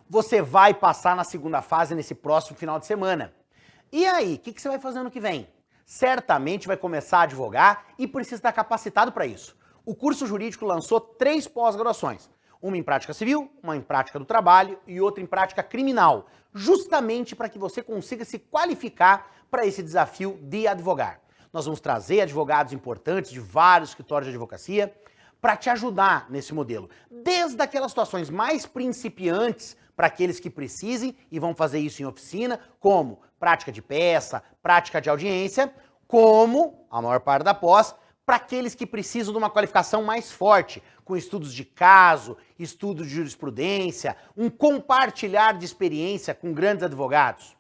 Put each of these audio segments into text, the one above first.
você vai passar na segunda fase nesse próximo final de semana. E aí, o que você vai fazer ano que vem? Certamente vai começar a advogar e precisa estar capacitado para isso. O curso jurídico lançou 3 pós-graduações. Uma em prática civil, uma em prática do trabalho e outra em prática criminal, justamente para que você consiga se qualificar para esse desafio de advogar. Nós vamos trazer advogados importantes de vários escritórios de advocacia para te ajudar nesse modelo, desde aquelas situações mais principiantes para aqueles que precisem e vão fazer isso em oficina, como prática de peça, prática de audiência, como, a maior parte da pós, para aqueles que precisam de uma qualificação mais forte, com estudos de caso, estudos de jurisprudência, um compartilhar de experiência com grandes advogados.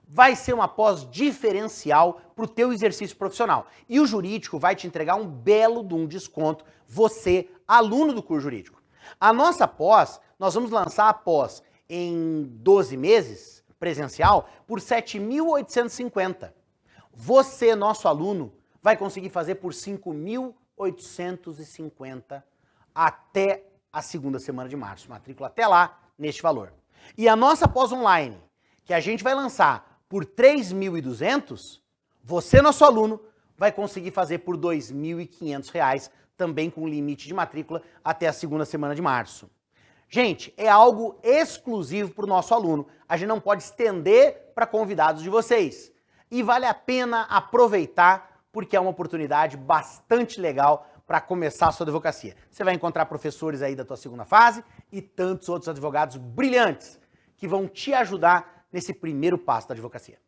Vai ser uma pós diferencial para o teu exercício profissional. E o jurídico vai te entregar um belo de um desconto, você, aluno do curso jurídico. A nossa pós, nós vamos lançar a pós em 12 meses, presencial, por R$ 7.850. Você, nosso aluno, vai conseguir fazer por R$ 5.850 até a segunda semana de março. Matrícula até lá, neste valor. E a nossa pós online, que a gente vai lançar por R$ 3.200, você, nosso aluno, vai conseguir fazer por R$ 2.500, também com limite de matrícula até a segunda semana de março. Gente, é algo exclusivo para o nosso aluno. A gente não pode estender para convidados de vocês. E vale a pena aproveitar, porque é uma oportunidade bastante legal para começar a sua advocacia. Você vai encontrar professores aí da tua segunda fase e tantos outros advogados brilhantes que vão te ajudar nesse primeiro passo da advocacia.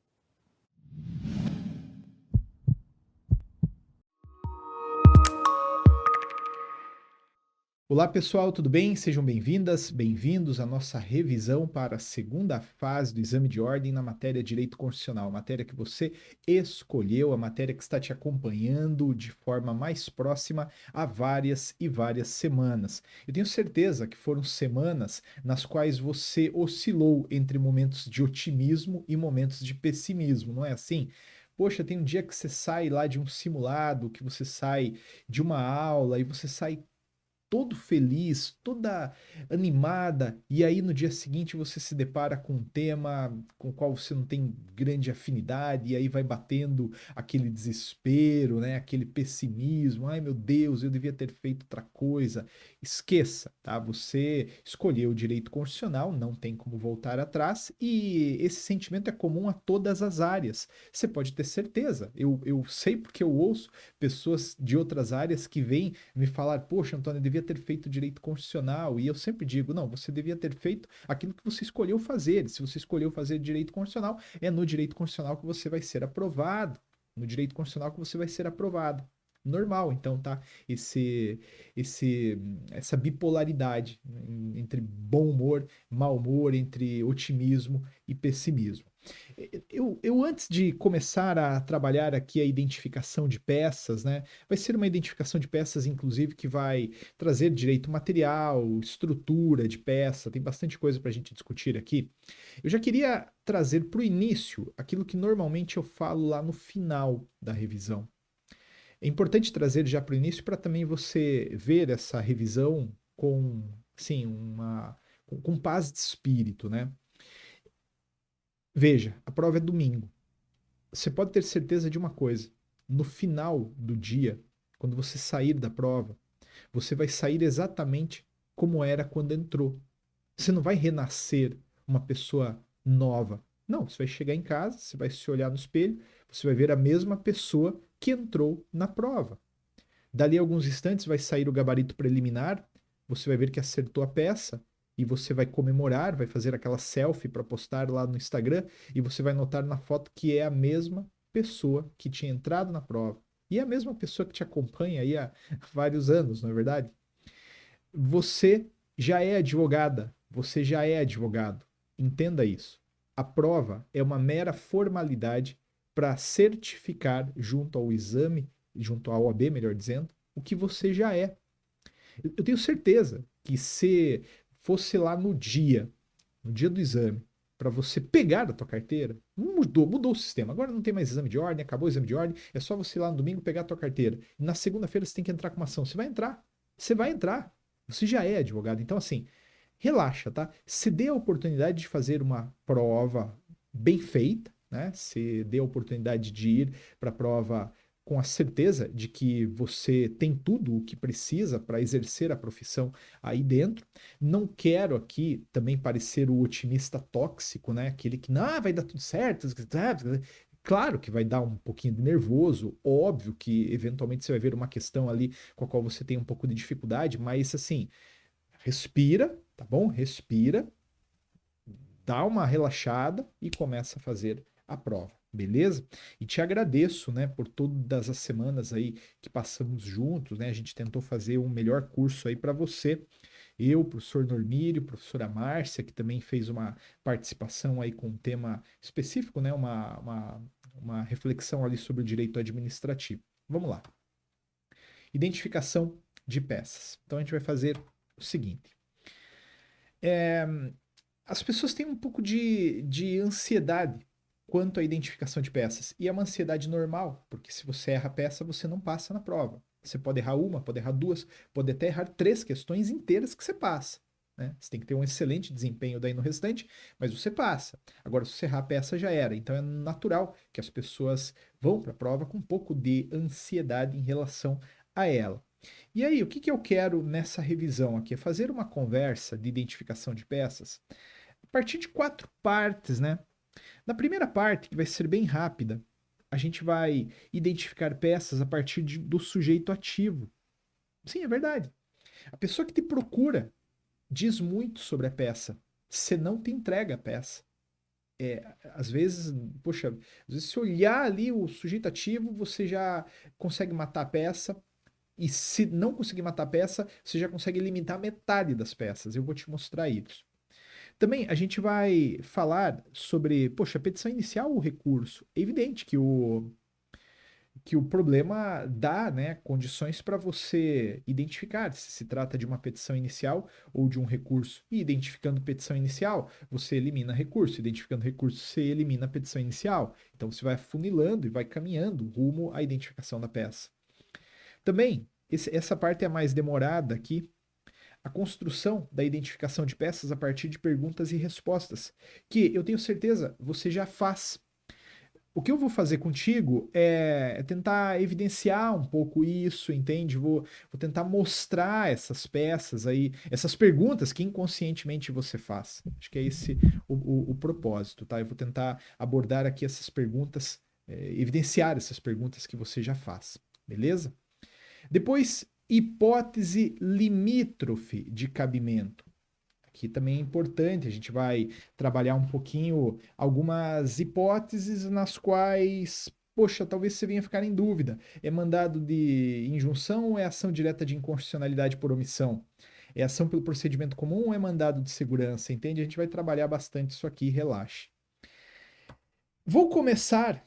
Olá pessoal, tudo bem? Sejam bem-vindas, bem-vindos à nossa revisão para a segunda fase do exame de ordem na matéria Direito Constitucional, matéria que você escolheu, a matéria que está te acompanhando de forma mais próxima há várias e várias semanas. Eu tenho certeza que foram semanas nas quais você oscilou entre momentos de otimismo e momentos de pessimismo, não é assim? Poxa, tem um dia que você sai lá de um simulado, que você sai de uma aula e você sai todo feliz, toda animada, e aí no dia seguinte você se depara com um tema com o qual você não tem grande afinidade, e aí vai batendo aquele desespero, né? Aquele pessimismo, ai meu Deus, eu devia ter feito outra coisa. Esqueça, tá? Você escolheu o direito constitucional, não tem como voltar atrás, e esse sentimento é comum a todas as áreas. Você pode ter certeza, eu sei porque eu ouço pessoas de outras áreas que vêm me falar, poxa, Antônio, eu devia ter feito direito constitucional, e eu sempre digo, não, você devia ter feito aquilo que você escolheu fazer. Se você escolheu fazer direito constitucional, é no direito constitucional que você vai ser aprovado, no direito constitucional que você vai ser aprovado. Normal, então, tá? Essa bipolaridade, né, entre bom humor, mau humor, entre otimismo e pessimismo. Eu, antes de começar a trabalhar aqui a identificação de peças, né? Vai ser uma identificação de peças, inclusive, que vai trazer direito material, estrutura de peça, tem bastante coisa para a gente discutir aqui. Eu já queria trazer para o início aquilo que normalmente eu falo lá no final da revisão. É importante trazer já para o início para também você ver essa revisão com, sim, com paz de espírito, né? Veja, a prova é domingo. Você pode ter certeza de uma coisa: no final do dia, quando você sair da prova, você vai sair exatamente como era quando entrou. Você não vai renascer uma pessoa nova. Não, você vai chegar em casa, você vai se olhar no espelho, você vai ver a mesma pessoa que entrou na prova. Dali a alguns instantes vai sair o gabarito preliminar, você vai ver que acertou a peça e você vai comemorar, vai fazer aquela selfie para postar lá no Instagram e você vai notar na foto que é a mesma pessoa que tinha entrado na prova. E é a mesma pessoa que te acompanha aí há vários anos, não é verdade? Você já é advogada, você já é advogado. Entenda isso. A prova é uma mera formalidade para certificar junto ao exame, junto à OAB, melhor dizendo, o que você já é. Eu tenho certeza que se fosse lá no dia do exame, para você pegar a tua carteira, mudou o sistema. Agora não tem mais exame de ordem, acabou o exame de ordem, é só você ir lá no domingo pegar a tua carteira. E na segunda-feira você tem que entrar com uma ação. Você vai entrar. Você vai entrar. Você já é advogado. Então, assim, relaxa, tá? Se dê a oportunidade de fazer uma prova bem feita, né? Se dê a oportunidade de ir para a prova com a certeza de que você tem tudo o que precisa para exercer a profissão aí dentro. Não quero aqui também parecer o otimista tóxico, né? Aquele que, não, vai dar tudo certo. Claro que vai dar um pouquinho de nervoso, óbvio que eventualmente você vai ver uma questão ali com a qual você tem um pouco de dificuldade, mas assim, respira, tá bom? Respira, dá uma relaxada e começa a fazer a prova, beleza? E te agradeço, né, por todas as semanas aí que passamos juntos, né? A gente tentou fazer um melhor curso aí para você. Eu, professor Normírio, professora Márcia, que também fez uma participação aí com um tema específico, né? Uma reflexão ali sobre o direito administrativo. Vamos lá. Identificação de peças. Então a gente vai fazer o seguinte. As pessoas têm um pouco de ansiedade quanto à identificação de peças. E é uma ansiedade normal, porque se você erra a peça, você não passa na prova. Você pode errar uma, pode errar duas, pode até errar três questões inteiras que você passa. Né? Você tem que ter um excelente desempenho daí no restante, mas você passa. Agora, se você errar a peça, já era. Então é natural que as pessoas vão para a prova com um pouco de ansiedade em relação a ela. E aí, o que que eu quero nessa revisão aqui? É fazer uma conversa de identificação de peças a partir de quatro partes, né? Na primeira parte, que vai ser bem rápida, a gente vai identificar peças a partir do sujeito ativo. Sim, é verdade. A pessoa que te procura diz muito sobre a peça. Você não te entrega a peça. Às vezes, poxa, às vezes se olhar ali o sujeito ativo, você já consegue matar a peça. E se não conseguir matar a peça, você já consegue limitar metade das peças. Eu vou te mostrar isso. Também a gente vai falar sobre, poxa, petição inicial ou recurso. É evidente que o problema dá, né, condições para você identificar se se trata de uma petição inicial ou de um recurso. E identificando petição inicial, você elimina recurso. Identificando recurso, você elimina a petição inicial. Então você vai afunilando e vai caminhando rumo à identificação da peça. Também, essa parte é mais demorada aqui, a construção da identificação de peças a partir de perguntas e respostas, que eu tenho certeza você já faz. O que eu vou fazer contigo é tentar evidenciar um pouco isso, entende? Vou tentar mostrar essas peças aí, essas perguntas que inconscientemente você faz. Acho que é esse o propósito, tá? Eu vou tentar abordar aqui essas perguntas, evidenciar essas perguntas que você já faz, beleza? Depois, hipótese limítrofe de cabimento. Aqui também é importante, a gente vai trabalhar um pouquinho algumas hipóteses nas quais, poxa, talvez você venha ficar em dúvida. É mandado de injunção ou é ação direta de inconstitucionalidade por omissão? É ação pelo procedimento comum ou é mandado de segurança? Entende? A gente vai trabalhar bastante isso aqui, relaxe. Vou começar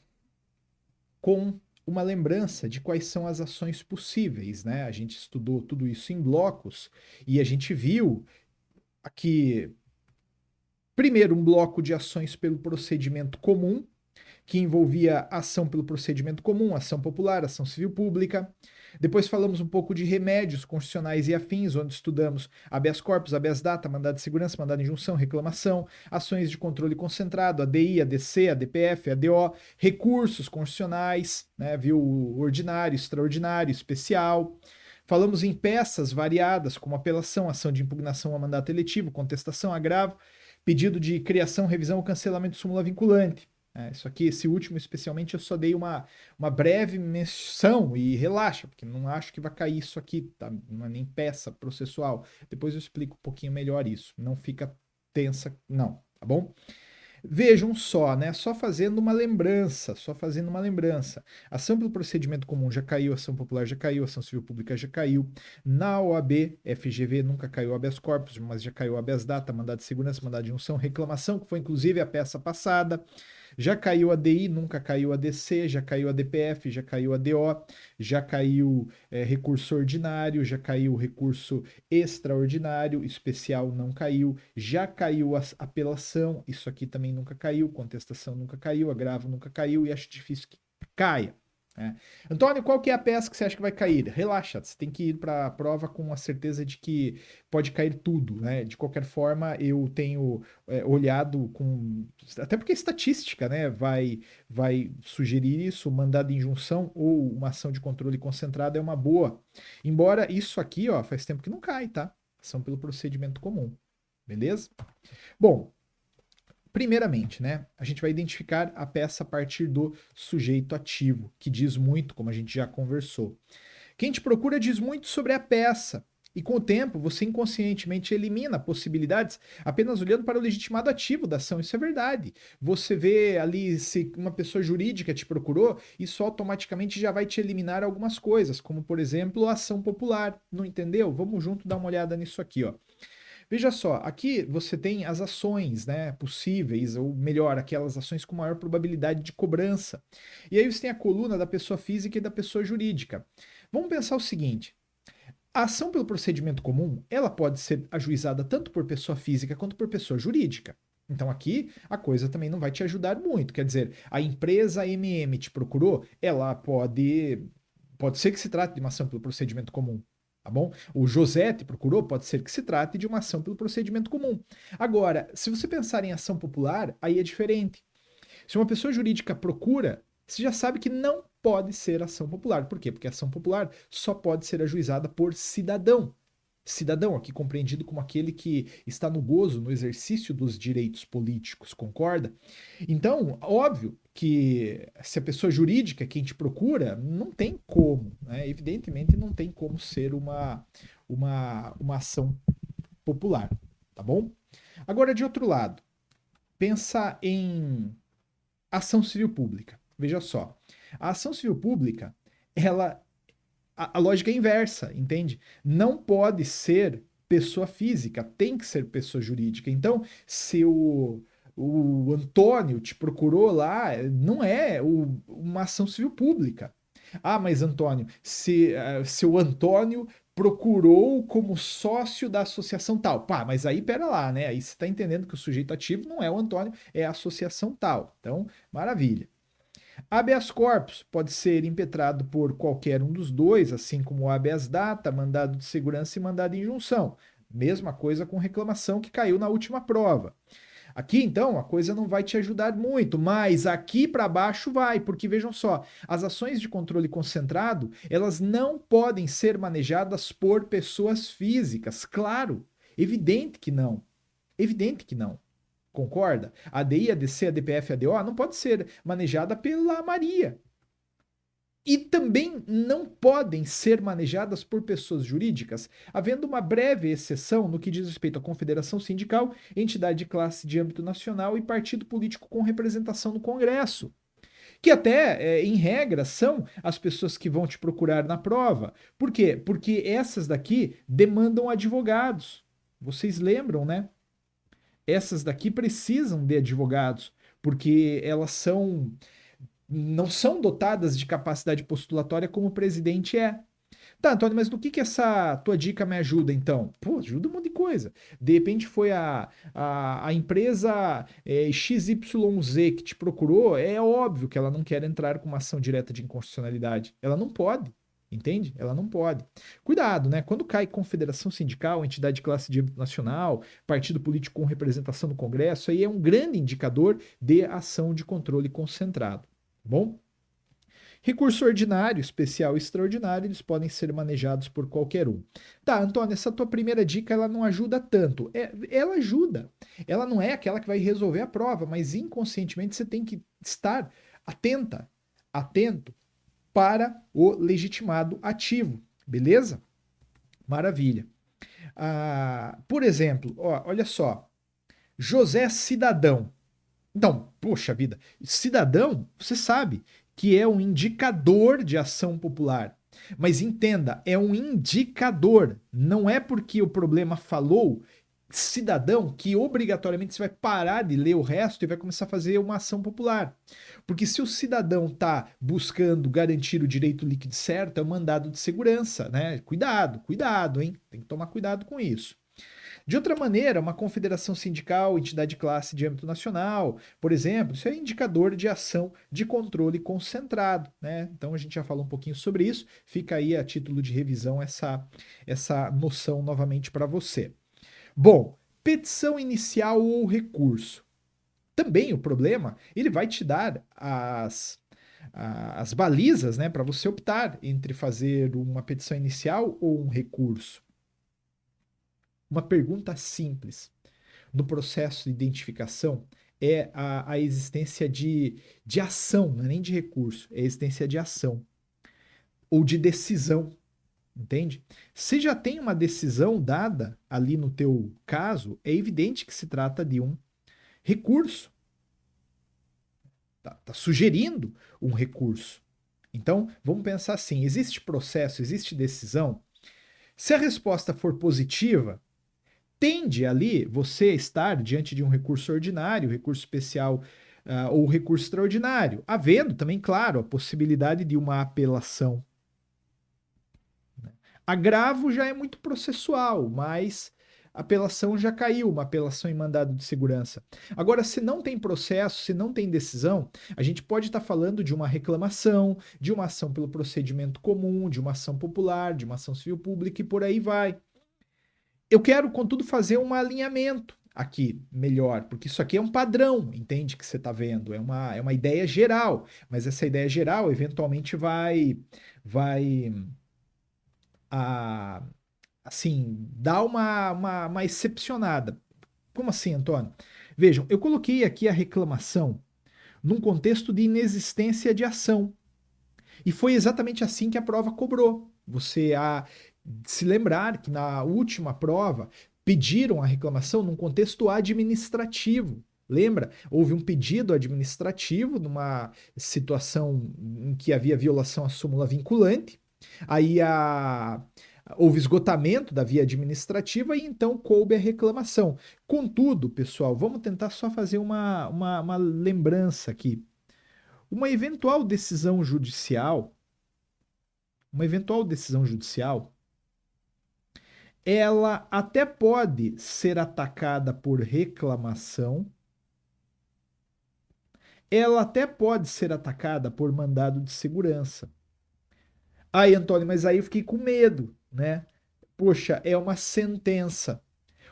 com uma lembrança de quais são as ações possíveis, né? A gente estudou tudo isso em blocos e a gente viu aqui, primeiro, um bloco de ações pelo procedimento comum, que envolvia ação pelo procedimento comum, ação popular, ação civil pública. Depois falamos um pouco de remédios constitucionais e afins, onde estudamos habeas corpus, habeas data, mandado de segurança, mandado de injunção, reclamação, ações de controle concentrado, ADI, ADC, ADPF, ADO, recursos constitucionais, né, viu, ordinário, extraordinário, especial. Falamos em peças variadas, como apelação, ação de impugnação a mandato eletivo, contestação, agravo, pedido de criação, revisão ou cancelamento de súmula vinculante. Isso aqui, esse último especialmente, eu só dei uma breve menção e relaxa, porque não acho que vai cair isso aqui, tá? Não é nem peça processual. Depois eu explico um pouquinho melhor isso. Não fica tensa, não, tá bom? Vejam só, né? Só fazendo uma lembrança, só fazendo uma lembrança. Ação pelo procedimento comum já caiu, ação popular já caiu, ação civil pública já caiu. Na OAB, FGV nunca caiu habeas corpus, mas já caiu habeas data, mandado de segurança, mandado de injunção, reclamação, que foi inclusive a peça passada. Já caiu a DI, nunca caiu a DC, já caiu a DPF, já caiu a DO, já caiu recurso ordinário, já caiu recurso extraordinário, especial não caiu, já caiu a apelação, isso aqui também nunca caiu, contestação nunca caiu, agravo nunca caiu e acho difícil que caia. né? Antônio, qual que é a peça que você acha que vai cair? Relaxa, você tem que ir para a prova com a certeza de que pode cair tudo, né? De qualquer forma, eu tenho olhado com... Até porque a estatística, né, vai sugerir isso, mandado de injunção ou uma ação de controle concentrado é uma boa. Embora isso aqui, ó, faz tempo que não cai, tá? Ação pelo procedimento comum, beleza? Bom, primeiramente, né, a gente vai identificar a peça a partir do sujeito ativo, que diz muito, como a gente já conversou. Quem te procura diz muito sobre a peça. E com o tempo, você inconscientemente elimina possibilidades apenas olhando para o legitimado ativo da ação. Isso é verdade. Você vê ali se uma pessoa jurídica te procurou, isso automaticamente já vai te eliminar algumas coisas, como por exemplo a ação popular. Não entendeu? Vamos junto dar uma olhada nisso aqui, ó. Veja só, aqui você tem as ações, né, possíveis, ou melhor, aquelas ações com maior probabilidade de cobrança. E aí você tem a coluna da pessoa física e da pessoa jurídica. Vamos pensar o seguinte: a ação pelo procedimento comum, ela pode ser ajuizada tanto por pessoa física quanto por pessoa jurídica. Então aqui a coisa também não vai te ajudar muito. Quer dizer, a empresa MM te procurou, ela pode ser que se trate de uma ação pelo procedimento comum. Tá bom? O José te procurou, pode ser que se trate de uma ação pelo procedimento comum. Agora, se você pensar em ação popular, aí é diferente. Se uma pessoa jurídica procura, você já sabe que não pode ser ação popular. Por quê? Porque a ação popular só pode ser ajuizada por cidadão. Cidadão, aqui compreendido como aquele que está no gozo, no exercício dos direitos políticos, concorda? Então, óbvio que se a pessoa jurídica, quem te procura, não tem como, né? Evidentemente não tem como ser uma ação popular, tá bom? Agora, de outro lado, pensa em ação civil pública. Veja só, a ação civil pública, ela a lógica é inversa, entende? Não pode ser pessoa física, tem que ser pessoa jurídica. Então, se o Antônio te procurou lá, não é uma ação civil pública. Ah, mas Antônio, se o Antônio procurou como sócio da associação tal. Pá, mas aí pera lá, né? Aí você está entendendo que o sujeito ativo não é o Antônio, é a associação tal. Então, maravilha. Habeas corpus pode ser impetrado por qualquer um dos dois, assim como o habeas data, mandado de segurança e mandado de injunção. Mesma coisa com reclamação que caiu na última prova. Aqui, então, a coisa não vai te ajudar muito, mas aqui para baixo vai, porque vejam só, as ações de controle concentrado, elas não podem ser manejadas por pessoas físicas. Claro, evidente que não. Evidente que não. Concorda? A ADI, a ADC, a DPF, a ADO não pode ser manejada pela Maria. E também não podem ser manejadas por pessoas jurídicas, havendo uma breve exceção no que diz respeito à confederação sindical, entidade de classe de âmbito nacional e partido político com representação no Congresso. Que até, em regra, são as pessoas que vão te procurar na prova. Por quê? Porque essas daqui demandam advogados. Vocês lembram, né? Essas daqui precisam de advogados, porque elas não são dotadas de capacidade postulatória como o presidente é. Tá, Antônio, mas no que essa tua dica me ajuda, então? Pô, ajuda um monte de coisa. De repente foi a empresa XYZ que te procurou, é óbvio que ela não quer entrar com uma ação direta de inconstitucionalidade. Ela não pode. Entende? Ela não pode. Cuidado, né? Quando cai confederação sindical, entidade de classe de âmbito nacional, partido político com representação no Congresso, aí é um grande indicador de ação de controle concentrado. Bom? Recurso ordinário, especial e extraordinário, eles podem ser manejados por qualquer um. Tá, Antônio, essa tua primeira dica, ela não ajuda tanto. Ela ajuda. Ela não é aquela que vai resolver a prova, mas inconscientemente você tem que estar atento para o legitimado ativo, beleza? Maravilha. Por exemplo, ó, olha só, José Cidadão. Então, poxa vida, cidadão, você sabe que é um indicador de ação popular. Mas entenda, é um indicador. Não é porque o problema falou cidadão que obrigatoriamente você vai parar de ler o resto e vai começar a fazer uma ação popular. Porque se o cidadão está buscando garantir o direito líquido certo, é um mandado de segurança, né? Cuidado, hein? Tem que tomar cuidado com isso. De outra maneira, uma confederação sindical, entidade de classe de âmbito nacional, por exemplo, isso é indicador de ação de controle concentrado, né? Então a gente já falou um pouquinho sobre isso, fica aí a título de revisão essa noção novamente para você. Bom, petição inicial ou recurso. Também o problema, ele vai te dar as balizas, né, para você optar entre fazer uma petição inicial ou um recurso. Uma pergunta simples no processo de identificação é a existência de ação, não é nem de recurso, é a existência de ação ou de decisão, entende? Se já tem uma decisão dada ali no teu caso, é evidente que se trata de um recurso. Tá sugerindo um recurso. Então, vamos pensar assim: existe processo, existe decisão. Se a resposta for positiva, tende ali você estar diante de um recurso ordinário, recurso especial ou recurso extraordinário, havendo também, claro, a possibilidade de uma apelação. Agravo já é muito processual, mas a apelação já caiu, uma apelação em mandado de segurança. Agora, se não tem processo, se não tem decisão, a gente pode estar falando de uma reclamação, de uma ação pelo procedimento comum, de uma ação popular, de uma ação civil pública e por aí vai. Eu quero, contudo, fazer um alinhamento aqui melhor, porque isso aqui é um padrão, entende, que você está vendo, é uma ideia geral, mas essa ideia geral eventualmente vai a, assim, dar uma excepcionada. Como assim, Antônio? Vejam, eu coloquei aqui a reclamação num contexto de inexistência de ação. E foi exatamente assim que a prova cobrou. Você se lembrar que na última prova pediram a reclamação num contexto administrativo. Lembra? Houve um pedido administrativo numa situação em que havia violação à súmula vinculante. Aí houve esgotamento da via administrativa e então coube a reclamação. Contudo, pessoal, vamos tentar só fazer uma lembrança aqui. Uma eventual decisão judicial, ela até pode ser atacada por reclamação, ela até pode ser atacada por mandado de segurança. Aí, Antônio, mas aí eu fiquei com medo, né? Poxa, é uma sentença.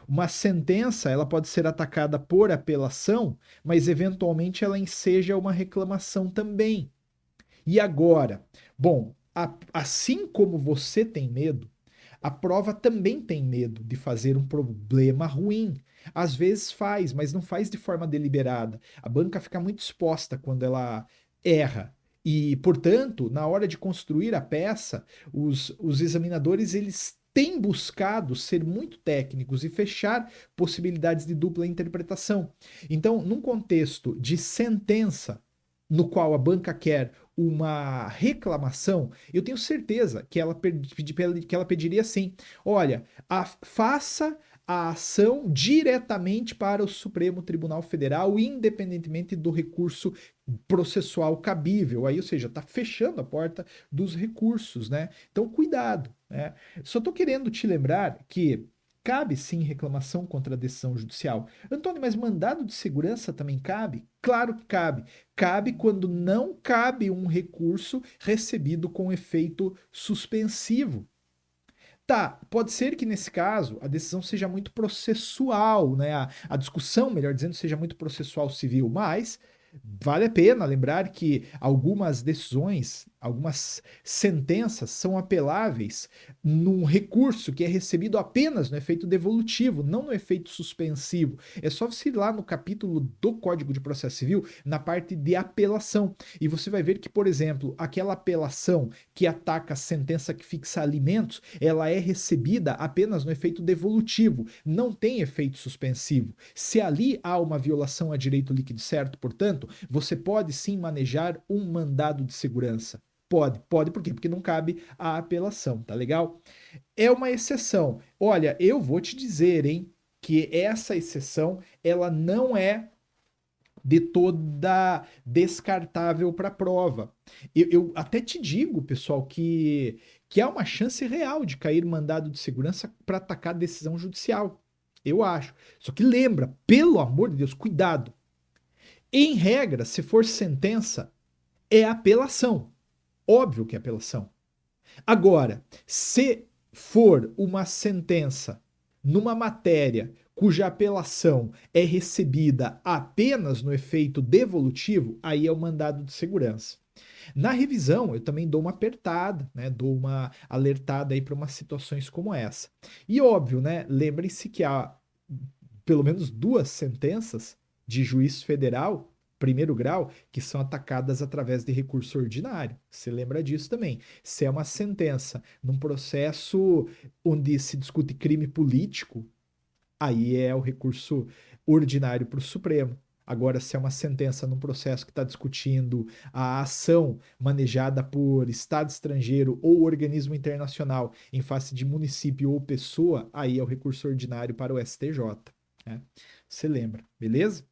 Uma sentença, ela pode ser atacada por apelação, mas eventualmente ela enseja uma reclamação também. E agora? Bom, assim como você tem medo, a prova também tem medo de fazer um problema ruim. Às vezes faz, mas não faz de forma deliberada. A banca fica muito exposta quando ela erra. E, portanto, na hora de construir a peça, os examinadores eles têm buscado ser muito técnicos e fechar possibilidades de dupla interpretação. Então, num contexto de sentença, no qual a banca quer uma reclamação, eu tenho certeza que ela pediria assim: olha, faça a ação diretamente para o Supremo Tribunal Federal, independentemente do recurso processual cabível. Aí, ou seja, está fechando a porta dos recursos, né? Então, cuidado, né? Só estou querendo te lembrar que cabe sim reclamação contra a decisão judicial. Antônio, mas mandado de segurança também cabe? Claro que cabe. Cabe quando não cabe um recurso recebido com efeito suspensivo. Tá, pode ser que nesse caso a decisão seja muito processual, né? A discussão, melhor dizendo, seja muito processual civil, mas vale a pena lembrar que algumas decisões, algumas sentenças são apeláveis num recurso que é recebido apenas no efeito devolutivo, não no efeito suspensivo. É só você ir lá no capítulo do Código de Processo Civil, na parte de apelação, e você vai ver que, por exemplo, aquela apelação que ataca a sentença que fixa alimentos, ela é recebida apenas no efeito devolutivo, não tem efeito suspensivo. Se ali há uma violação a direito líquido certo, portanto, você pode sim manejar um mandado de segurança. Pode, por quê? Porque não cabe a apelação, tá legal? É uma exceção. Olha, eu vou te dizer, hein, que essa exceção, ela não é de toda descartável para a prova. Eu até te digo, pessoal, que há uma chance real de cair mandado de segurança para atacar decisão judicial. Eu acho. Só que lembra, pelo amor de Deus, cuidado. Em regra, se for sentença, é apelação. Óbvio que é apelação. Agora, se for uma sentença numa matéria cuja apelação é recebida apenas no efeito devolutivo, aí é o mandado de segurança. Na revisão, eu também dou uma apertada, né? Dou uma alertada aí para umas situações como essa. E óbvio, né? Lembrem-se que há pelo menos duas sentenças de juiz federal, primeiro grau, que são atacadas através de recurso ordinário. Você lembra disso também. Se é uma sentença num processo onde se discute crime político, aí é o recurso ordinário para o Supremo. Agora, se é uma sentença num processo que está discutindo a ação manejada por Estado estrangeiro ou organismo internacional em face de município ou pessoa, aí é o recurso ordinário para o STJ. Né? Você lembra, beleza?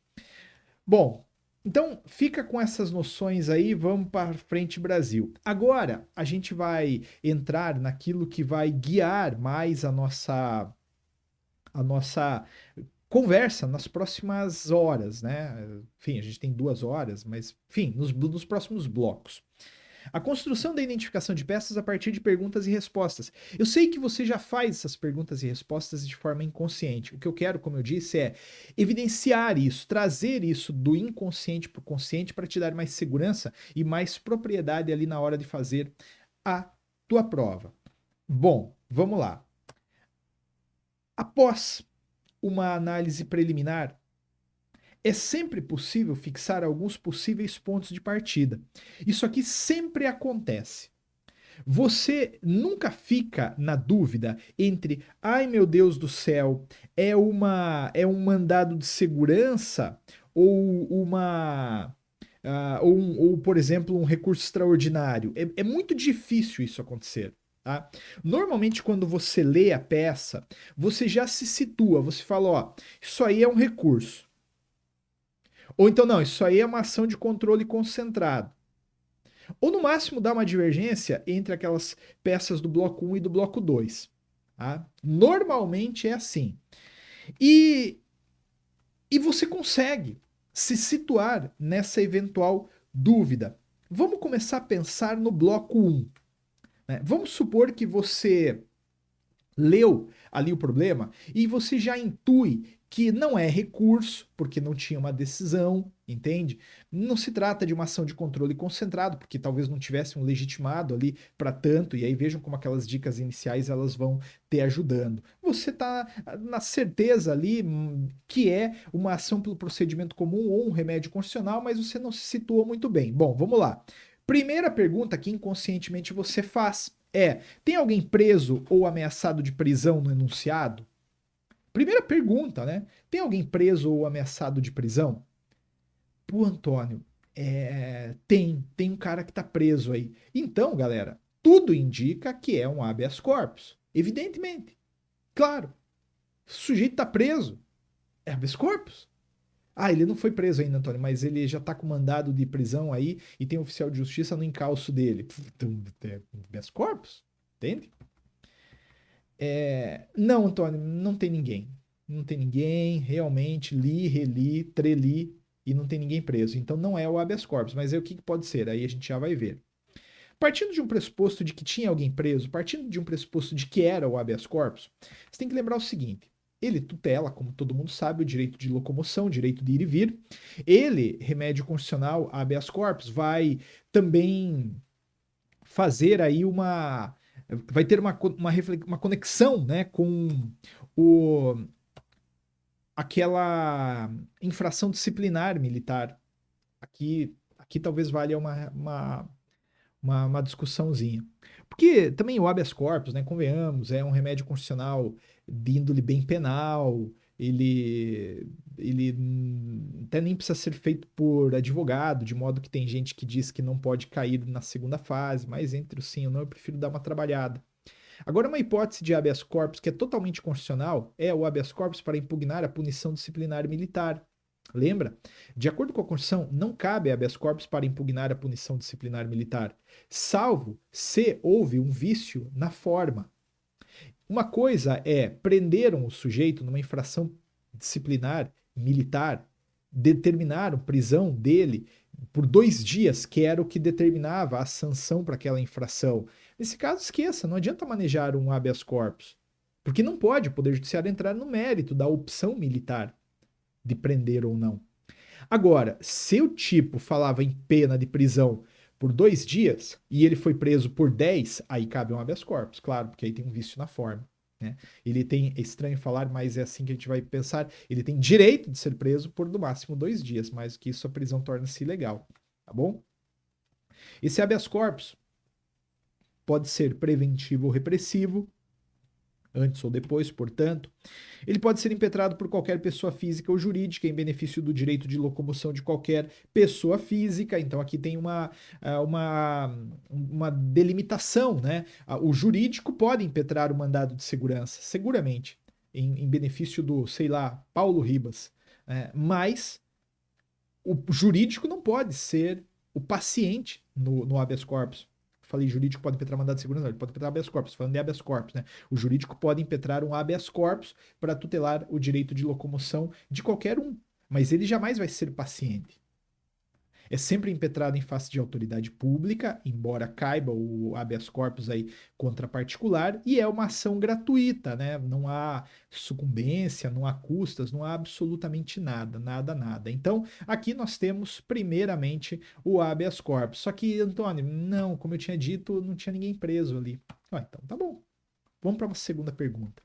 Bom, então fica com essas noções aí, vamos para frente, Brasil. Agora a gente vai entrar naquilo que vai guiar mais a nossa conversa nas próximas horas, né? Enfim, a gente tem 2 horas, mas enfim, nos próximos blocos. A construção da identificação de peças a partir de perguntas e respostas. Eu sei que você já faz essas perguntas e respostas de forma inconsciente. O que eu quero, como eu disse, é evidenciar isso, trazer isso do inconsciente para o consciente para te dar mais segurança e mais propriedade ali na hora de fazer a tua prova. Bom, vamos lá. Após uma análise preliminar, é sempre possível fixar alguns possíveis pontos de partida. Isso aqui sempre acontece. Você nunca fica na dúvida entre, ai meu Deus do céu, é um mandado de segurança ou ou, por exemplo, um recurso extraordinário. É muito difícil isso acontecer. Tá? Normalmente, quando você lê a peça, você já se situa, você fala, ó, isso aí é um recurso. Ou então, não, isso aí é uma ação de controle concentrado. Ou no máximo dá uma divergência entre aquelas peças do bloco 1 e do bloco 2. Tá? Normalmente é assim. E, e você consegue se situar nessa eventual dúvida. Vamos começar a pensar no bloco 1. Né? Vamos supor que você leu ali o problema e você já intui que não é recurso, porque não tinha uma decisão, entende? Não se trata de uma ação de controle concentrado, porque talvez não tivesse um legitimado ali para tanto, e aí vejam como aquelas dicas iniciais elas vão te ajudando. Você está na certeza ali que é uma ação pelo procedimento comum ou um remédio constitucional, mas você não se situa muito bem. Bom, vamos lá. Primeira pergunta que inconscientemente você faz é: tem alguém preso ou ameaçado de prisão no enunciado? Primeira pergunta, né? Tem alguém preso ou ameaçado de prisão? Pô, Antônio, tem um cara que tá preso aí. Então, galera, tudo indica que é um habeas corpus. Evidentemente. Claro. O sujeito tá preso. É habeas corpus. Ah, ele não foi preso ainda, Antônio, mas ele já tá com mandado de prisão aí e tem um oficial de justiça no encalço dele. Então, é habeas corpus. Entende? Não, Antônio, não tem ninguém. Não tem ninguém, realmente, li, reli, treli, e não tem ninguém preso. Então não é o habeas corpus, mas é o que pode ser, aí a gente já vai ver. Partindo de um pressuposto de que tinha alguém preso, partindo de um pressuposto de que era o habeas corpus, você tem que lembrar o seguinte: ele tutela, como todo mundo sabe, o direito de locomoção, o direito de ir e vir. Ele, remédio constitucional, habeas corpus, vai também fazer aí vai ter uma conexão, né, com o, aquela infração disciplinar militar. Aqui talvez valha uma discussãozinha. Porque também o habeas corpus, né, convenhamos, é um remédio constitucional de índole bem penal, ele até nem precisa ser feito por advogado, de modo que tem gente que diz que não pode cair na segunda fase, mas entre o sim e o não eu prefiro dar uma trabalhada. Agora, uma hipótese de habeas corpus que é totalmente constitucional é o habeas corpus para impugnar a punição disciplinar militar. Lembra? De acordo com a Constituição, não cabe habeas corpus para impugnar a punição disciplinar militar, salvo se houve um vício na forma. Uma coisa é prenderam o sujeito numa infração disciplinar, militar, determinaram prisão dele por 2 dias, que era o que determinava a sanção para aquela infração. Nesse caso, esqueça, não adianta manejar um habeas corpus, porque não pode o Poder Judiciário entrar no mérito da opção militar de prender ou não. Agora, se o tipo falava em pena de prisão por 2 dias e ele foi preso por 10, aí cabe um habeas corpus, claro, porque aí tem um vício na forma. Né? Ele tem, é estranho falar, mas é assim que a gente vai pensar, ele tem direito de ser preso por no máximo 2 dias, mais do que isso a prisão torna-se ilegal, tá bom? Esse habeas corpus pode ser preventivo ou repressivo, antes ou depois, portanto. Ele pode ser impetrado por qualquer pessoa física ou jurídica em benefício do direito de locomoção de qualquer pessoa física. Então aqui tem uma delimitação, né? O jurídico pode impetrar o mandado de segurança, seguramente, em benefício do, sei lá, Paulo Ribas. Mas o jurídico não pode ser o paciente no habeas corpus. Falei jurídico pode impetrar mandado de segurança, não, ele pode impetrar habeas corpus, falando de habeas corpus, né? O jurídico pode impetrar um habeas corpus para tutelar o direito de locomoção de qualquer um, mas ele jamais vai ser paciente. É sempre impetrado em face de autoridade pública, embora caiba o habeas corpus aí contra particular, e é uma ação gratuita, né? Não há sucumbência, não há custas, não há absolutamente nada, nada, nada. Então, aqui nós temos, primeiramente, o habeas corpus. Só que, Antônio, não, como eu tinha dito, não tinha ninguém preso ali. Então, tá bom. Vamos para uma segunda pergunta.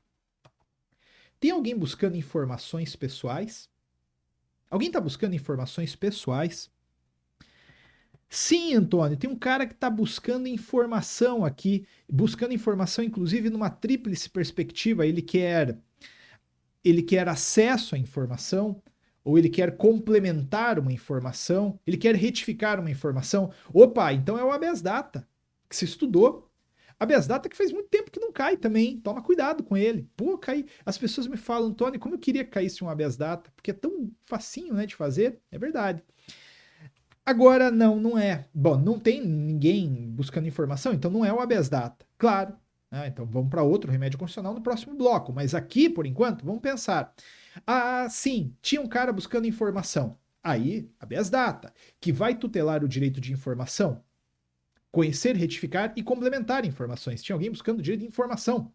Tem alguém buscando informações pessoais? Alguém está buscando informações pessoais? Sim, Antônio, tem um cara que está buscando informação aqui, buscando informação, inclusive, numa tríplice perspectiva. Ele quer acesso à informação, ou ele quer complementar uma informação, ele quer retificar uma informação. Opa, então é o habeas data, que se estudou. Habeas data que faz muito tempo que não cai também, toma cuidado com ele. Pô, cai. As pessoas me falam, Antônio, como eu queria que caísse um habeas data, porque é tão facinho, né, de fazer. É verdade. Agora, não é. Bom, não tem ninguém buscando informação, então não é o habeas data. Claro. Então vamos para outro remédio constitucional no próximo bloco. Mas aqui, por enquanto, vamos pensar. Sim, tinha um cara buscando informação. Aí, habeas data, que vai tutelar o direito de informação, conhecer, retificar e complementar informações. Tinha alguém buscando o direito de informação.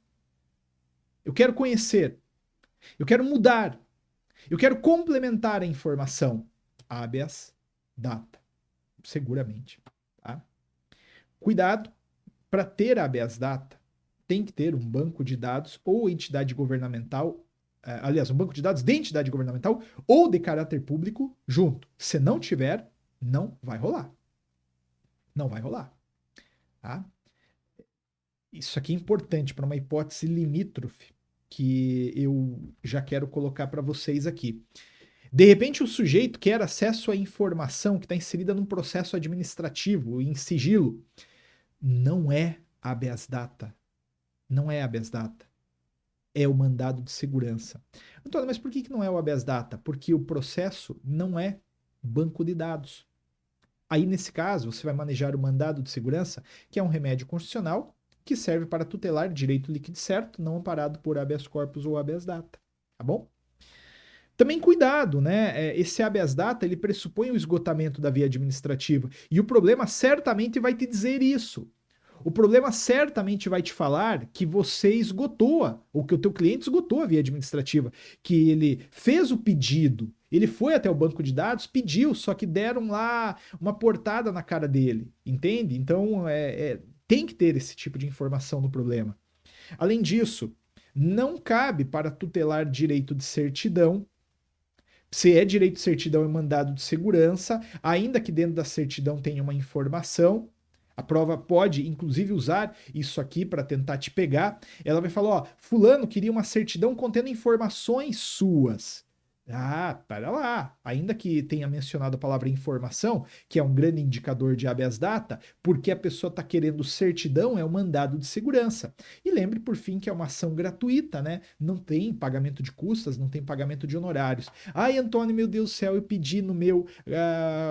Eu quero conhecer. Eu quero mudar. Eu quero complementar a informação. Habeas data, seguramente. Tá? Cuidado, para ter habeas data, tem que ter um banco de dados ou entidade governamental, aliás, um banco de dados de entidade governamental ou de caráter público junto. Se não tiver, não vai rolar. Não vai rolar. Tá? Isso aqui é importante para uma hipótese limítrofe que eu já quero colocar para vocês aqui. De repente, o sujeito quer acesso à informação que está inserida num processo administrativo, em sigilo. Não é habeas data. Não é habeas data. É o mandado de segurança. Antônio, mas por que não é o habeas data? Porque o processo não é banco de dados. Aí, nesse caso, você vai manejar o mandado de segurança, que é um remédio constitucional que serve para tutelar direito líquido certo, não amparado por habeas corpus ou habeas data. Tá bom? Também cuidado, né? Esse habeas data, ele pressupõe o esgotamento da via administrativa. E o problema certamente vai te dizer isso. O problema certamente vai te falar que você esgotou, ou que o teu cliente esgotou a via administrativa, que ele fez o pedido, ele foi até o banco de dados, pediu, só que deram lá uma portada na cara dele, entende? Então, tem que ter esse tipo de informação no problema. Além disso, não cabe para tutelar direito de certidão. Se é direito de certidão e mandado de segurança, ainda que dentro da certidão tenha uma informação, a prova pode, inclusive, usar isso aqui para tentar te pegar. Ela vai falar, fulano queria uma certidão contendo informações suas. Ah, para lá. Ainda que tenha mencionado a palavra informação, que é um grande indicador de habeas data, porque a pessoa está querendo certidão, é um mandado de segurança. E lembre, por fim, que é uma ação gratuita, né? Não tem pagamento de custas, não tem pagamento de honorários. Ai, Antônio, meu Deus do céu, eu pedi no meu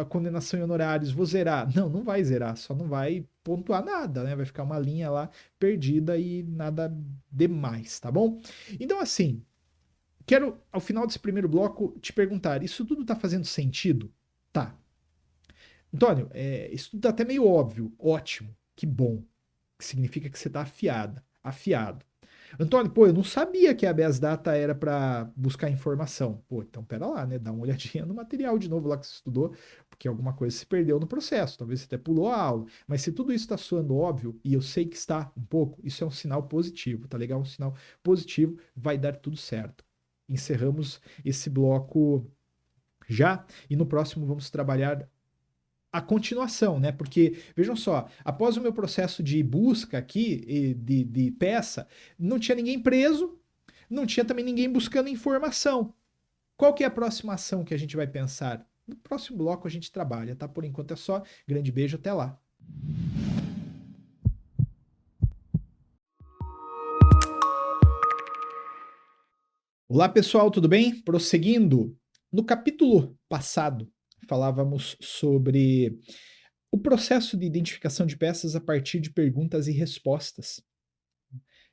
condenação em honorários, vou zerar. Não, não vai zerar, só não vai pontuar nada, né? Vai ficar uma linha lá perdida e nada demais, tá bom? Então, assim. Quero, ao final desse primeiro bloco, te perguntar: isso tudo está fazendo sentido? Tá. Antônio, isso tudo tá até meio óbvio. Ótimo. Que bom. Que significa que você está afiada. Afiado. Antônio, pô, eu não sabia que a habeas data era para buscar informação. Pô, então pera lá, né? Dá uma olhadinha no material de novo lá que você estudou, porque alguma coisa se perdeu no processo. Talvez você até pulou a aula. Mas se tudo isso está soando óbvio, e eu sei que está um pouco, isso é um sinal positivo, tá legal? Um sinal positivo, vai dar tudo certo. Encerramos esse bloco já, e no próximo vamos trabalhar a continuação, né? Porque, vejam só, após o meu processo de busca aqui, de peça, não tinha ninguém preso, não tinha também ninguém buscando informação. Qual que é a próxima ação que a gente vai pensar? No próximo bloco a gente trabalha, tá? Por enquanto é só. Grande beijo, até lá. Olá, pessoal, tudo bem? Prosseguindo, no capítulo passado, falávamos sobre o processo de identificação de peças a partir de perguntas e respostas.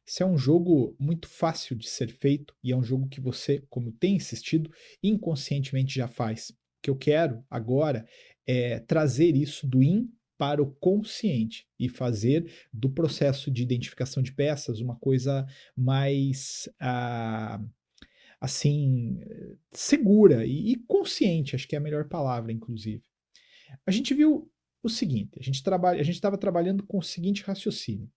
Esse é um jogo muito fácil de ser feito e é um jogo que você, como tem insistido, inconscientemente já faz. O que eu quero agora é trazer isso do in para o consciente e fazer do processo de identificação de peças uma coisa mais assim segura e consciente, acho que é a melhor palavra, inclusive. A gente viu o seguinte, a gente estava trabalhando com o seguinte raciocínio.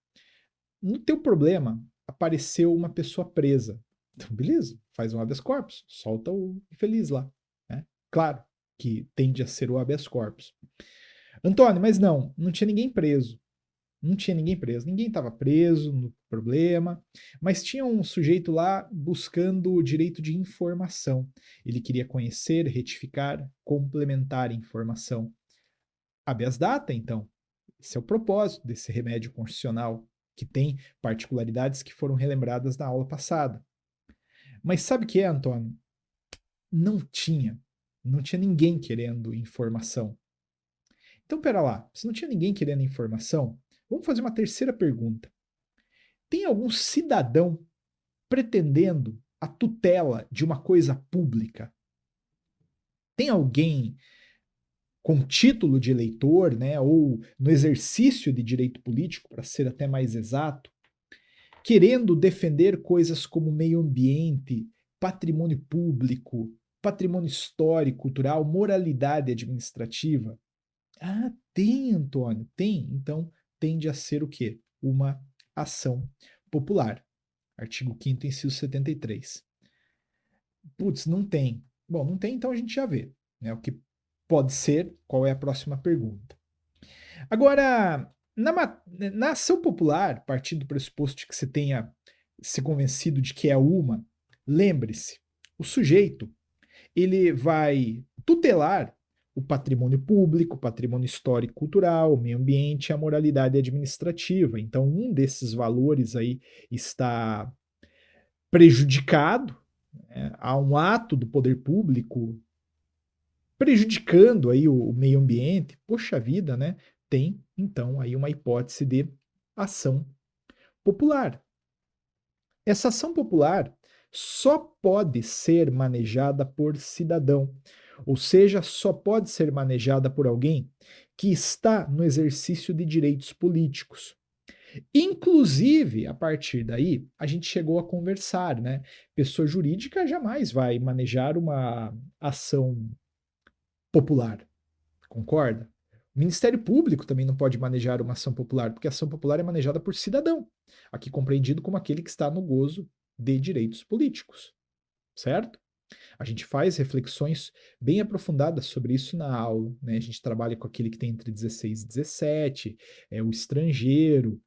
No teu problema, apareceu uma pessoa presa. Então, beleza, faz um habeas corpus, solta o infeliz lá. Né? Claro que tende a ser o habeas corpus. Antônio, mas não tinha ninguém preso. Não tinha ninguém preso. Ninguém estava preso no problema, mas tinha um sujeito lá buscando o direito de informação. Ele queria conhecer, retificar, complementar informação. Habeas data, então. Esse é o propósito desse remédio constitucional, que tem particularidades que foram relembradas na aula passada. Mas sabe o que é, Antônio? Não tinha. Não tinha ninguém querendo informação. Então, pera lá. Se não tinha ninguém querendo informação, vamos fazer uma terceira pergunta. Tem algum cidadão pretendendo a tutela de uma coisa pública? Tem alguém com título de eleitor, né, ou no exercício de direito político, para ser até mais exato, querendo defender coisas como meio ambiente, patrimônio público, patrimônio histórico, cultural, moralidade administrativa? Ah, tem, Antônio, tem. Então, tende a ser o quê? Uma ação popular. Artigo 5º, inciso 73. Putz, não tem. Bom, não tem, então a gente já vê. Né? O que pode ser, qual é a próxima pergunta. Agora, na ação popular, partindo do pressuposto de que você tenha se convencido de que é uma, lembre-se, o sujeito ele vai tutelar o patrimônio público, o patrimônio histórico e cultural, o meio ambiente e a moralidade administrativa. Então, um desses valores aí está prejudicado, né? Há um ato do poder público prejudicando aí o meio ambiente. Poxa vida, né? Tem, então, aí uma hipótese de ação popular. Essa ação popular só pode ser manejada por cidadão, ou seja, só pode ser manejada por alguém que está no exercício de direitos políticos. Inclusive, a partir daí, a gente chegou a conversar, né? Pessoa jurídica jamais vai manejar uma ação popular, concorda? O Ministério Público também não pode manejar uma ação popular, porque a ação popular é manejada por cidadão, aqui compreendido como aquele que está no gozo de direitos políticos, certo? A gente faz reflexões bem aprofundadas sobre isso na aula, né? A gente trabalha com aquele que tem entre 16 e 17, o estrangeiro,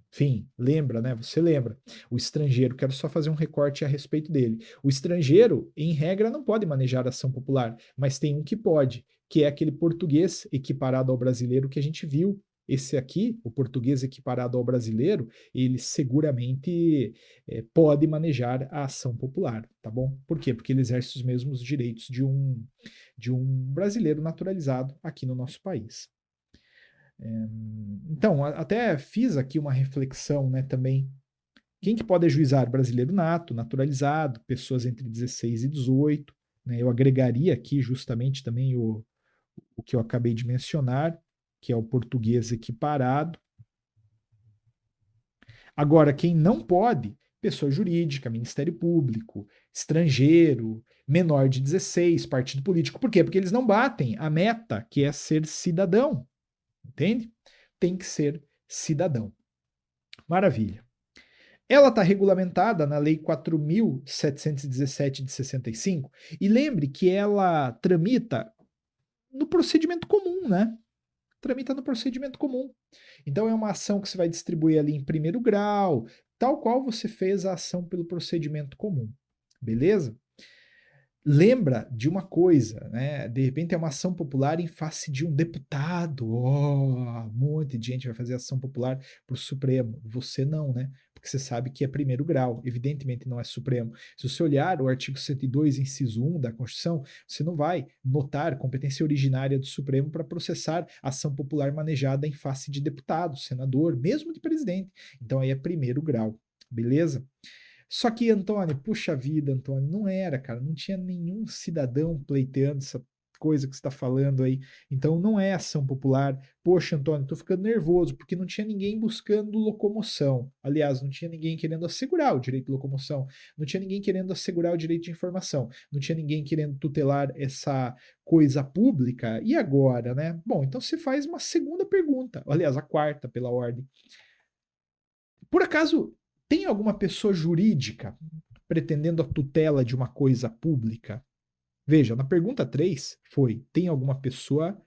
Enfim, lembra, né? Você lembra. O estrangeiro, quero só fazer um recorte a respeito dele. O estrangeiro, em regra, não pode manejar ação popular, mas tem um que pode, que é aquele português equiparado ao brasileiro que a gente viu. Esse aqui, o português equiparado ao brasileiro, ele seguramente pode manejar a ação popular, tá bom? Por quê? Porque ele exerce os mesmos direitos de um brasileiro naturalizado aqui no nosso país. Então, até fiz aqui uma reflexão, né, também. Quem que pode ajuizar? Brasileiro nato, naturalizado, pessoas entre 16 e 18. Né? Eu agregaria aqui justamente também o que eu acabei de mencionar, que é o português equiparado. Agora, quem não pode, pessoa jurídica, Ministério Público, estrangeiro, menor de 16, partido político. Por quê? Porque eles não batem a meta, que é ser cidadão. Entende? Tem que ser cidadão. Maravilha. Ela está regulamentada na Lei 4.717 de 65, e lembre que ela tramita no procedimento comum, né? Tramita no procedimento comum. Então é uma ação que você vai distribuir ali em primeiro grau, tal qual você fez a ação pelo procedimento comum. Beleza? Lembra de uma coisa, né? De repente é uma ação popular em face de um deputado. Oh, um monte de gente vai fazer ação popular para o Supremo. Você não, né? Porque você sabe que é primeiro grau. Evidentemente não é Supremo. Se você olhar o artigo 102, inciso 1 da Constituição, você não vai notar competência originária do Supremo para processar ação popular manejada em face de deputado, senador, mesmo de presidente. Então aí é primeiro grau. Beleza? Só que, Antônio, puxa vida, Antônio, não era, cara, não tinha nenhum cidadão pleiteando essa coisa que você está falando aí. Então não é ação popular. Poxa, Antônio, tô ficando nervoso, porque não tinha ninguém buscando locomoção. Aliás, não tinha ninguém querendo assegurar o direito de locomoção, não tinha ninguém querendo assegurar o direito de informação, não tinha ninguém querendo tutelar essa coisa pública. E agora, né? Bom, então você faz uma segunda pergunta, aliás, a quarta pela ordem. Por acaso tem alguma pessoa jurídica pretendendo a tutela de uma coisa pública? Veja, na pergunta 3 foi: tem alguma pessoa,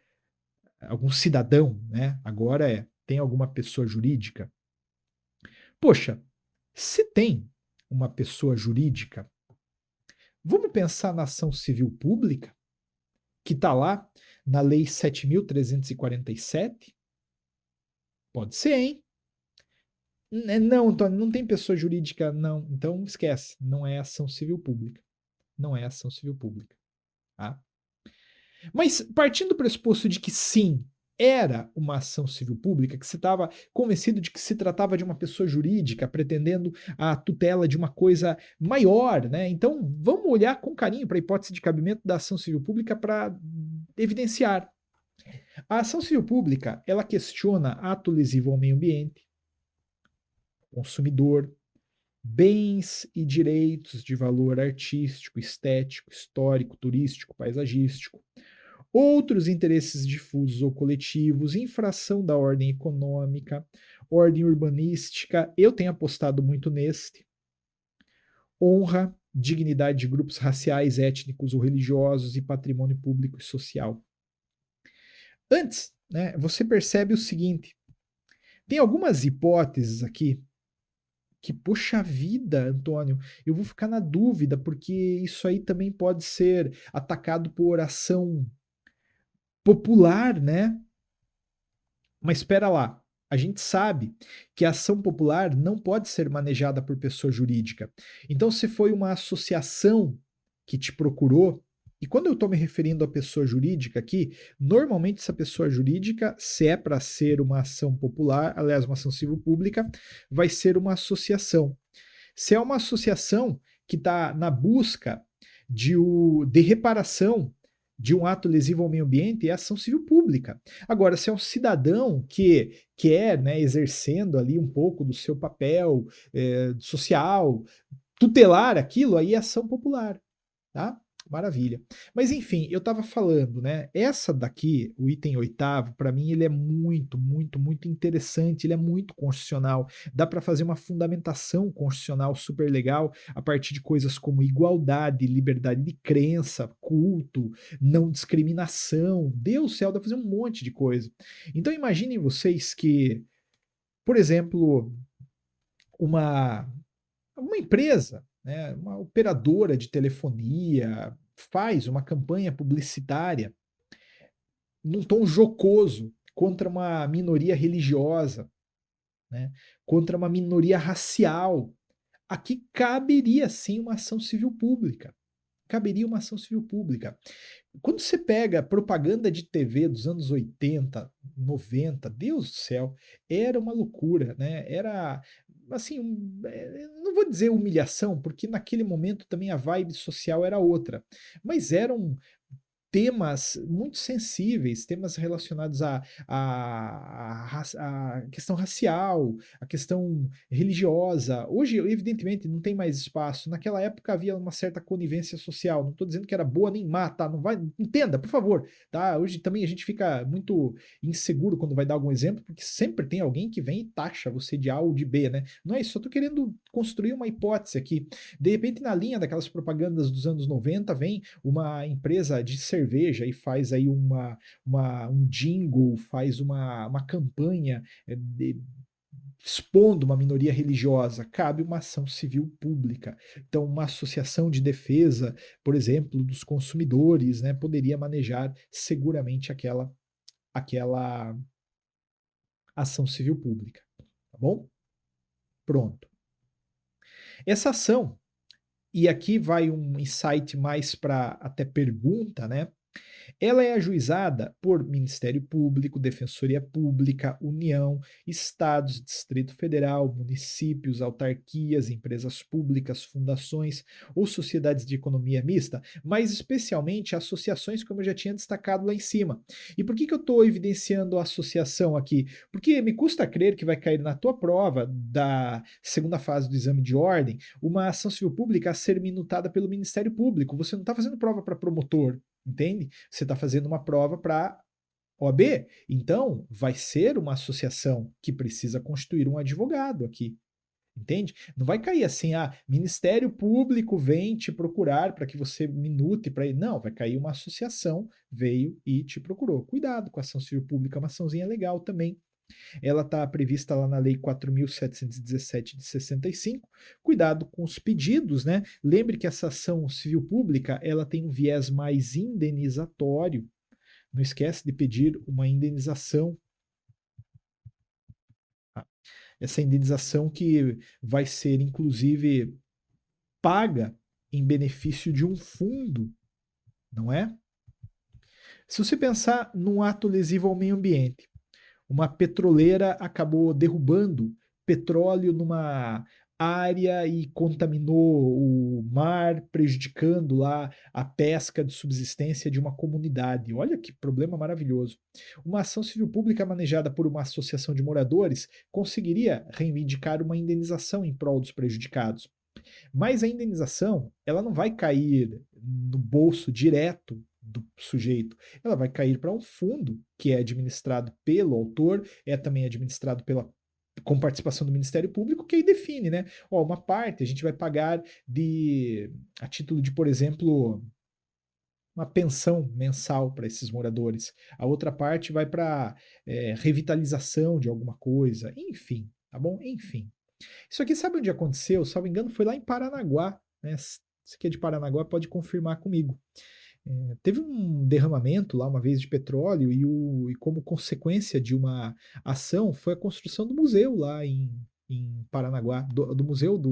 algum cidadão, né? Agora tem alguma pessoa jurídica? Poxa, se tem uma pessoa jurídica, vamos pensar na ação civil pública, que está lá na Lei 7.347? Pode ser, hein? Não, Antônio, não tem pessoa jurídica, não. Então esquece, não é ação civil pública. Não é ação civil pública. Tá? Mas partindo do pressuposto de que sim, era uma ação civil pública, que você estava convencido de que se tratava de uma pessoa jurídica pretendendo a tutela de uma coisa maior, né? Então vamos olhar com carinho para a hipótese de cabimento da ação civil pública para evidenciar. A ação civil pública, ela questiona ato lesivo ao meio ambiente, consumidor, bens e direitos de valor artístico, estético, histórico, turístico, paisagístico, outros interesses difusos ou coletivos, infração da ordem econômica, ordem urbanística, eu tenho apostado muito neste, honra, dignidade de grupos raciais, étnicos ou religiosos e patrimônio público e social. Antes, né, você percebe o seguinte, tem algumas hipóteses aqui que, poxa vida, Antônio, eu vou ficar na dúvida, porque isso aí também pode ser atacado por ação popular, né? Mas espera lá, a gente sabe que a ação popular não pode ser manejada por pessoa jurídica. Então, se foi uma associação que te procurou, e quando eu estou me referindo à pessoa jurídica aqui, normalmente essa pessoa jurídica, se é para ser uma ação popular, aliás, uma ação civil pública, vai ser uma associação. Se é uma associação que está na busca de reparação de um ato lesivo ao meio ambiente, é ação civil pública. Agora, se é um cidadão que quer, né, exercendo ali um pouco do seu papel social, tutelar aquilo, aí é ação popular, tá? Maravilha. Mas enfim, eu estava falando, né? Essa daqui, o item oitavo, para mim ele é muito, muito, muito interessante, ele é muito constitucional. Dá para fazer uma fundamentação constitucional super legal a partir de coisas como igualdade, liberdade de crença, culto, não discriminação. Deus do céu, dá para fazer um monte de coisa. Então imaginem vocês que Por exemplo, uma, uma empresa, né, uma operadora de telefonia, faz uma campanha publicitária num tom jocoso contra uma minoria religiosa, né, contra uma minoria racial. Aqui caberia sim uma ação civil pública. Caberia uma ação civil pública. Quando você pega propaganda de TV dos anos 80, 90, Deus do céu, era uma loucura, né? Era assim, não vou dizer humilhação, porque naquele momento também a vibe social era outra, mas eram temas muito sensíveis, temas relacionados à questão racial, à questão religiosa. Hoje, evidentemente, não tem mais espaço. Naquela época havia uma certa conivência social. Não estou dizendo que era boa nem má, tá? Não vai, entenda, por favor, tá? Hoje também a gente fica muito inseguro quando vai dar algum exemplo, porque sempre tem alguém que vem e taxa você de A ou de B, né? Não é isso, só estou querendo construir uma hipótese aqui. De repente, na linha daquelas propagandas dos anos 90, vem uma empresa de cerveja e faz aí um jingle, faz uma campanha expondo uma minoria religiosa, cabe uma ação civil pública. Então, uma associação de defesa, por exemplo, dos consumidores, né, poderia manejar seguramente aquela ação civil pública. Tá bom? Pronto. Essa ação, e aqui vai um insight mais para até pergunta, né? Ela é ajuizada por Ministério Público, Defensoria Pública, União, Estados, Distrito Federal, municípios, autarquias, empresas públicas, fundações ou sociedades de economia mista, mas especialmente associações, como eu já tinha destacado lá em cima. E por que eu estou evidenciando a associação aqui? Porque me custa crer que vai cair na tua prova da segunda fase do exame de ordem uma ação civil pública a ser minutada pelo Ministério Público. Você não está fazendo prova para promotor, entende? Você está fazendo uma prova para OAB. Então, vai ser uma associação que precisa constituir um advogado aqui. Entende? Não vai cair assim, Ministério Público vem te procurar para que você minute para ele. Não, vai cair uma associação, veio e te procurou. Cuidado com a ação civil pública, é uma açãozinha legal também. Ela está prevista lá na Lei 4.717 de 65. Cuidado com os pedidos, né? Lembre que essa ação civil pública ela tem um viés mais indenizatório. Não esquece de pedir uma indenização. Essa indenização que vai ser, inclusive, paga em benefício de um fundo, não é? Se você pensar num ato lesivo ao meio ambiente, uma petroleira acabou derrubando petróleo numa área e contaminou o mar, prejudicando lá a pesca de subsistência de uma comunidade. Olha que problema maravilhoso. Uma ação civil pública manejada por uma associação de moradores conseguiria reivindicar uma indenização em prol dos prejudicados. Mas a indenização, ela não vai cair no bolso direto do sujeito, ela vai cair para um fundo que é administrado pelo autor, é também administrado com participação do Ministério Público, que aí define, né? Ó, uma parte a gente vai pagar a título de, por exemplo, uma pensão mensal para esses moradores. A outra parte vai para revitalização de alguma coisa, enfim, tá bom? Enfim. Isso aqui sabe onde aconteceu? Se não me engano, foi lá em Paranaguá, né? Você que é de Paranaguá pode confirmar comigo. Teve um derramamento lá uma vez de petróleo e como consequência de uma ação foi a construção do museu lá em Paranaguá, do museu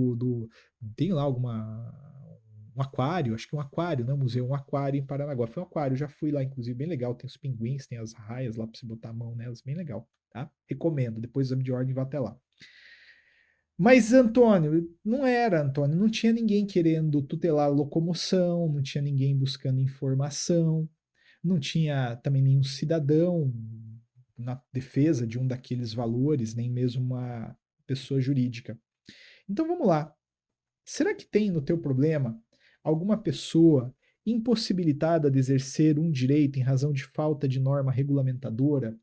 tem lá um aquário, acho que um aquário, né? Museu, um aquário em Paranaguá. Foi um aquário, já fui lá, inclusive, bem legal. Tem os pinguins, tem as raias lá para você botar a mão nelas, bem legal, tá? Recomendo. Depois do exame de ordem, vá até lá. Mas, Antônio, não era, Antônio, não tinha ninguém querendo tutelar a locomoção, não tinha ninguém buscando informação, não tinha também nenhum cidadão na defesa de um daqueles valores, nem mesmo uma pessoa jurídica. Então vamos lá. Será que tem no teu problema alguma pessoa impossibilitada de exercer um direito em razão de falta de norma regulamentadora?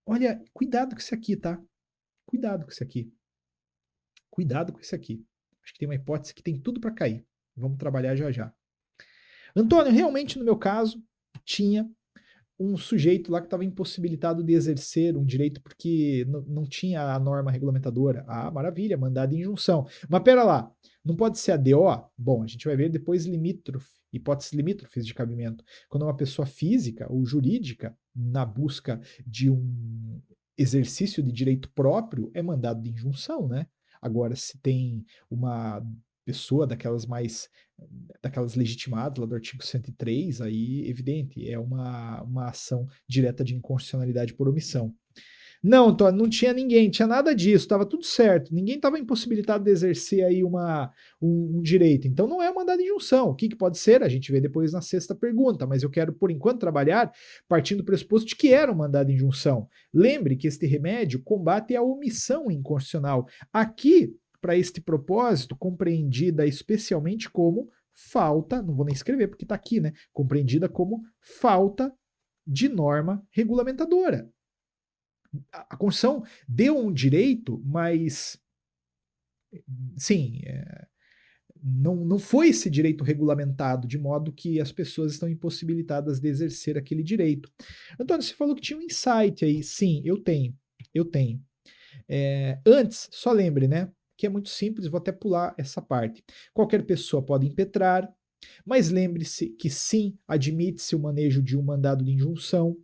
Olha, cuidado com isso aqui, tá? Cuidado com isso aqui. Cuidado com isso aqui. Acho que tem uma hipótese que tem tudo para cair. Vamos trabalhar já já. Antônio, realmente no meu caso, tinha um sujeito lá que estava impossibilitado de exercer um direito porque não tinha a norma regulamentadora. Ah, maravilha, mandado em injunção. Mas pera lá, não pode ser a DO? Bom, a gente vai ver depois limítrofe, hipóteses limítrofes de cabimento. Quando é uma pessoa física ou jurídica, na busca de um exercício de direito próprio, é mandado de injunção, né? Agora, se tem uma pessoa daquelas legitimadas lá do artigo 103, aí evidente, é uma ação direta de inconstitucionalidade por omissão. Não, Antônio, não tinha ninguém, tinha nada disso, estava tudo certo, ninguém estava impossibilitado de exercer aí um direito, então não é mandado de injunção. O que, que pode ser? A gente vê depois na sexta pergunta, mas eu quero, por enquanto, trabalhar partindo do pressuposto de que era um mandado de injunção. Lembre que este remédio combate a omissão inconstitucional. Aqui, para este propósito, compreendida especialmente como falta, não vou nem escrever porque está aqui, né? Compreendida como falta de norma regulamentadora. A Constituição deu um direito, mas sim, não foi esse direito regulamentado, de modo que as pessoas estão impossibilitadas de exercer aquele direito. Antônio, você falou que tinha um insight aí. Sim, eu tenho. Eu tenho. Antes, só lembre, né? Que é muito simples, vou até pular essa parte. Qualquer pessoa pode impetrar, mas lembre-se que sim, admite-se o manejo de um mandado de injunção.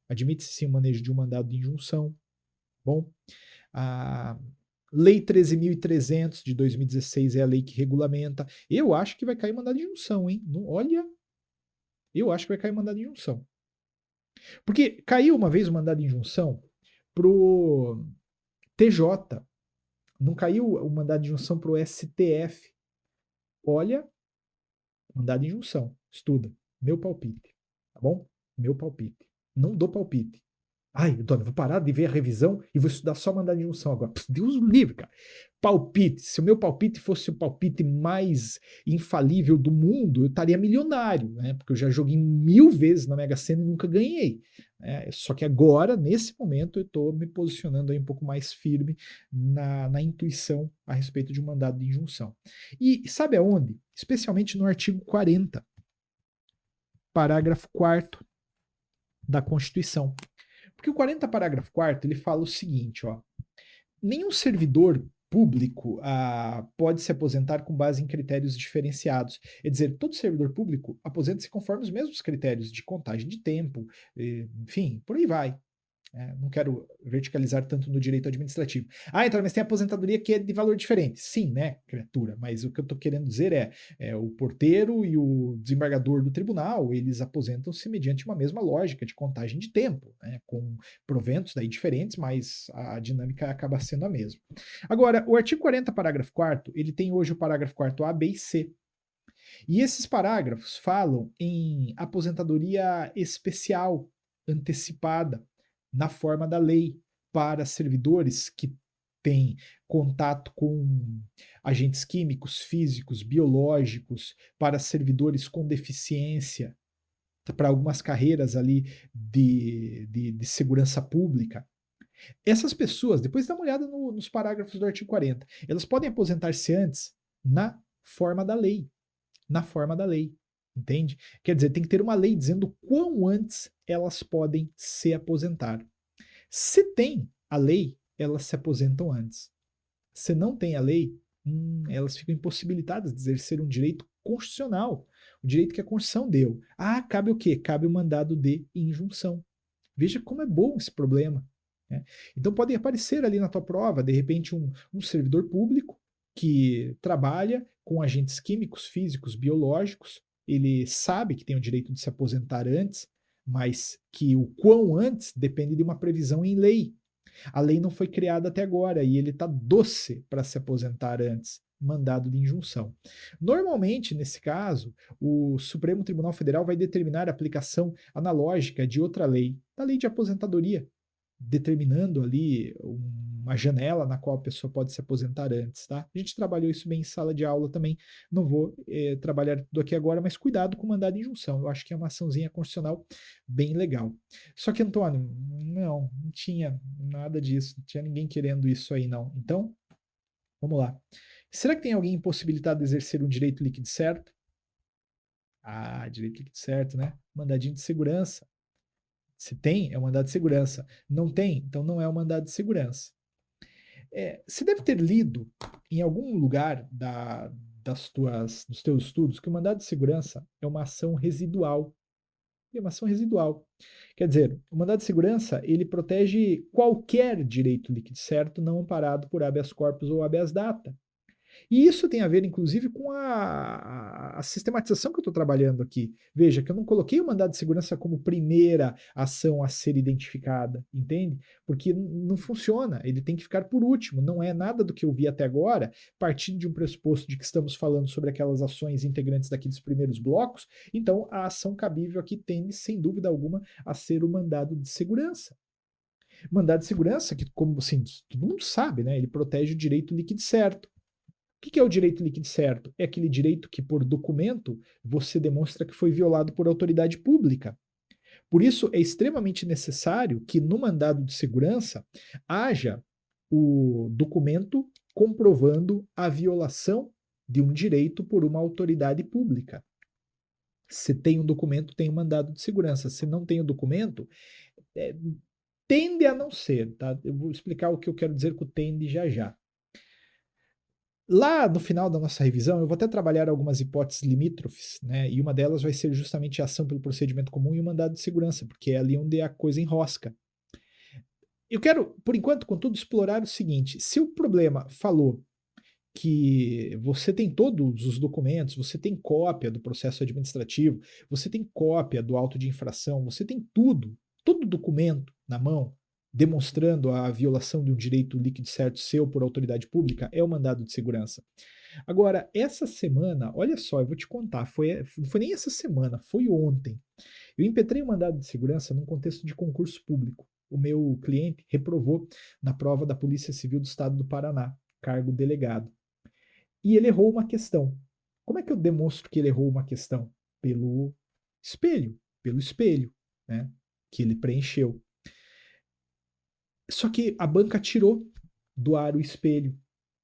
Admite-se sim o manejo de um mandado de injunção. Bom, a Lei 13.300 de 2016 é a lei que regulamenta. Eu acho que vai cair mandado de injunção, hein? Não, olha, eu acho que vai cair mandado de injunção. Porque caiu uma vez o mandado de injunção pro TJ. Não caiu o mandado de injunção pro STF. Olha, mandado de injunção. Estuda. Meu palpite. Tá bom? Meu palpite. Não dou palpite. Ai, Antônio, vou parar de ver a revisão e vou estudar só mandado de injunção agora. Deus o livre, cara. Palpite. Se o meu palpite fosse o palpite mais infalível do mundo, eu estaria milionário, né? Porque eu já joguei 1000 vezes na Mega Sena e nunca ganhei. Só que agora, nesse momento, eu estou me posicionando aí um pouco mais firme na intuição a respeito de um mandado de injunção. E sabe aonde? Especialmente no artigo 40, parágrafo 4º da Constituição. Porque o 40, parágrafo 4º, ele fala o seguinte, ó. Nenhum servidor público pode se aposentar com base em critérios diferenciados. É dizer, todo servidor público aposenta-se conforme os mesmos critérios de contagem de tempo, enfim, por aí vai. Não quero verticalizar tanto no direito administrativo. Então, mas tem aposentadoria que é de valor diferente. Sim, né, criatura? Mas o que eu estou querendo dizer é o porteiro e o desembargador do tribunal, eles aposentam-se mediante uma mesma lógica de contagem de tempo, né, com proventos daí diferentes, mas a dinâmica acaba sendo a mesma. Agora, o artigo 40, parágrafo 4º, ele tem hoje o parágrafo 4º A, B e C. E esses parágrafos falam em aposentadoria especial, antecipada, na forma da lei, para servidores que têm contato com agentes químicos, físicos, biológicos, para servidores com deficiência, para algumas carreiras ali de segurança pública. Essas pessoas, depois dá uma olhada nos parágrafos do artigo 40, elas podem aposentar-se antes na forma da lei. Na forma da lei. Entende? Quer dizer, tem que ter uma lei dizendo quão antes elas podem se aposentar. Se tem a lei, elas se aposentam antes. Se não tem a lei, elas ficam impossibilitadas de exercer um direito constitucional, o direito que a Constituição deu. Cabe o quê? Cabe o mandado de injunção. Veja como é bom esse problema. Né? Então pode aparecer ali na tua prova, de repente, um servidor público que trabalha com agentes químicos, físicos, biológicos, ele sabe que tem o direito de se aposentar antes, mas que o quão antes depende de uma previsão em lei. A lei não foi criada até agora e ele está doce para se aposentar antes, mandado de injunção. Normalmente, nesse caso, o Supremo Tribunal Federal vai determinar a aplicação analógica de outra lei, da lei de aposentadoria, determinando ali uma janela na qual a pessoa pode se aposentar antes, tá? A gente trabalhou isso bem em sala de aula também, não vou trabalhar tudo aqui agora, mas cuidado com o mandado de injunção, eu acho que é uma açãozinha constitucional bem legal. Só que, Antônio, não tinha nada disso, não tinha ninguém querendo isso aí não. Então, vamos lá. Será que tem alguém impossibilitado de exercer um direito líquido certo? Direito líquido certo, né? Mandadinho de segurança. Se tem, é um mandado de segurança. Não tem, então não é um mandado de segurança. Você deve ter lido em algum lugar dos teus estudos que o mandado de segurança é uma ação residual. É uma ação residual. Quer dizer, o mandado de segurança, ele protege qualquer direito líquido certo não amparado por habeas corpus ou habeas data. E isso tem a ver, inclusive, com a sistematização que eu estou trabalhando aqui. Veja que eu não coloquei o mandado de segurança como primeira ação a ser identificada, entende? Porque não funciona, ele tem que ficar por último. Não é nada do que eu vi até agora, partindo de um pressuposto de que estamos falando sobre aquelas ações integrantes daqueles primeiros blocos, então a ação cabível aqui tende, sem dúvida alguma, a ser o mandado de segurança. Mandado de segurança, que, como assim, todo mundo sabe, né? Ele protege o direito líquido certo. O que é o direito líquido certo? É aquele direito que, por documento, você demonstra que foi violado por autoridade pública. Por isso, é extremamente necessário que, no mandado de segurança, haja o documento comprovando a violação de um direito por uma autoridade pública. Se tem um documento, tem um mandado de segurança. Se não tem o documento, tende a não ser, tá? Eu vou explicar o que eu quero dizer com tende já já. Lá no final da nossa revisão, eu vou até trabalhar algumas hipóteses limítrofes, né? E uma delas vai ser justamente a ação pelo procedimento comum e o mandado de segurança, porque é ali onde a coisa enrosca. Eu quero, por enquanto, contudo, explorar o seguinte: se o problema falou que você tem todos os documentos, você tem cópia do processo administrativo, você tem cópia do auto de infração, você tem tudo, todo documento na mão, demonstrando a violação de um direito líquido certo seu por autoridade pública, é o mandado de segurança. Agora, essa semana, olha só, eu vou te contar, não foi nem essa semana, foi ontem. Eu impetrei o mandado de segurança num contexto de concurso público. O meu cliente reprovou na prova da Polícia Civil do Estado do Paraná, cargo delegado. E ele errou uma questão. Como é que eu demonstro que ele errou uma questão? Pelo espelho, né, que ele preencheu. Só que a banca tirou do ar o espelho.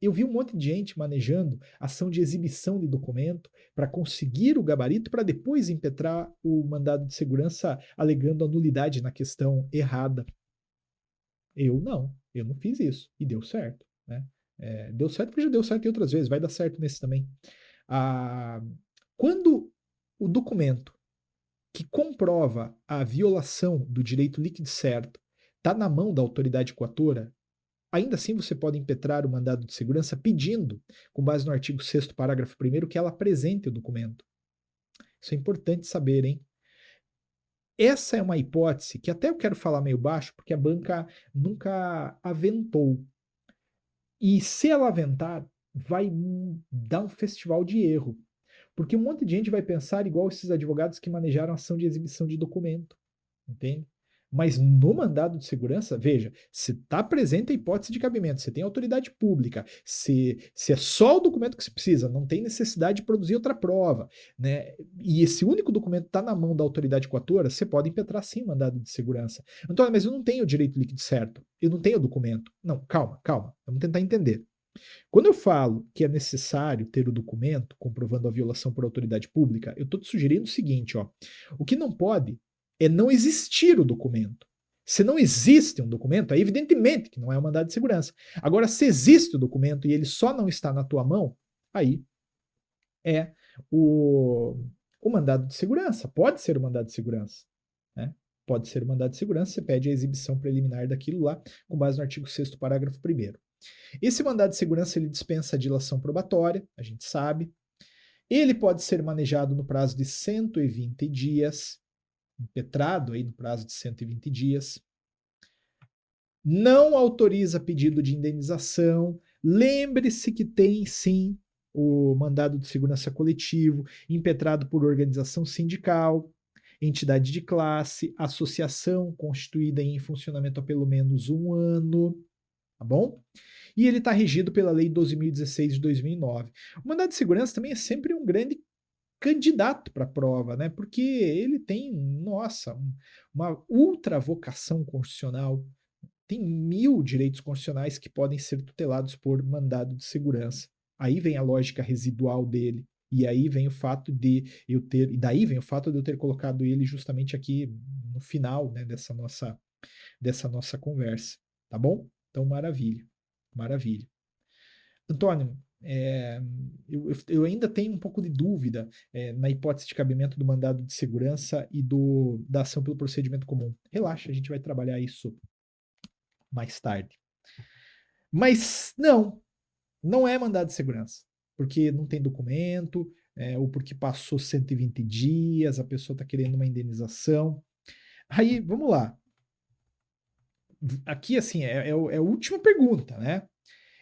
Eu vi um monte de gente manejando ação de exibição de documento para conseguir o gabarito para depois impetrar o mandado de segurança alegando a nulidade na questão errada. Eu não fiz isso e deu certo, né? Deu certo porque já deu certo em outras vezes, vai dar certo nesse também. Quando o documento que comprova a violação do direito líquido certo está na mão da autoridade coatora, ainda assim você pode impetrar o mandado de segurança pedindo, com base no artigo 6º, parágrafo 1º, que ela apresente o documento. Isso é importante saber, hein? Essa é uma hipótese que até eu quero falar meio baixo, porque a banca nunca aventou. E se ela aventar, vai dar um festival de erro. Porque um monte de gente vai pensar igual esses advogados que manejaram ação de exibição de documento. Entende? Mas no mandado de segurança, veja, se está presente a hipótese de cabimento, se tem autoridade pública, se é só o documento que se precisa, não tem necessidade de produzir outra prova, né? E esse único documento está na mão da autoridade coatora, você pode impetrar sim o mandado de segurança. Então, mas eu não tenho o direito líquido certo, eu não tenho o documento. Não, calma, vamos tentar entender. Quando eu falo que é necessário ter o documento comprovando a violação por autoridade pública, eu estou te sugerindo o seguinte, ó, o que não pode é não existir o documento. Se não existe um documento, é evidentemente que não é um mandado de segurança. Agora, se existe o documento e ele só não está na tua mão, aí é o mandado de segurança. Pode ser o mandado de segurança, né? Pode ser o mandado de segurança, você pede a exibição preliminar daquilo lá, com base no artigo 6º, parágrafo 1º. Esse mandado de segurança ele dispensa a dilação probatória, a gente sabe. Ele pode ser manejado no prazo de 120 dias, impetrado aí no prazo de 120 dias. Não autoriza pedido de indenização. Lembre-se que tem sim o mandado de segurança coletivo, impetrado por organização sindical, entidade de classe, associação constituída em funcionamento há pelo menos 1 ano, tá bom? E ele está regido pela Lei 12.016 de 2009. O mandado de segurança também é sempre um grande candidato para a prova, né? Porque ele tem, nossa, uma ultra vocação constitucional. Tem 1000 direitos constitucionais que podem ser tutelados por mandado de segurança. Aí vem a lógica residual dele. E aí vem o fato de eu ter, e daí vem o fato de eu ter colocado ele justamente aqui no final, né, dessa nossa conversa, tá bom? Então, maravilha, maravilha. Antônio, eu ainda tenho um pouco de dúvida na hipótese de cabimento do mandado de segurança e da ação pelo procedimento comum. Relaxa, a gente vai trabalhar isso mais tarde. Mas não é mandado de segurança, porque não tem documento, ou porque passou 120 dias, a pessoa está querendo uma indenização. Aí, vamos lá. Aqui, assim, é a última pergunta, né?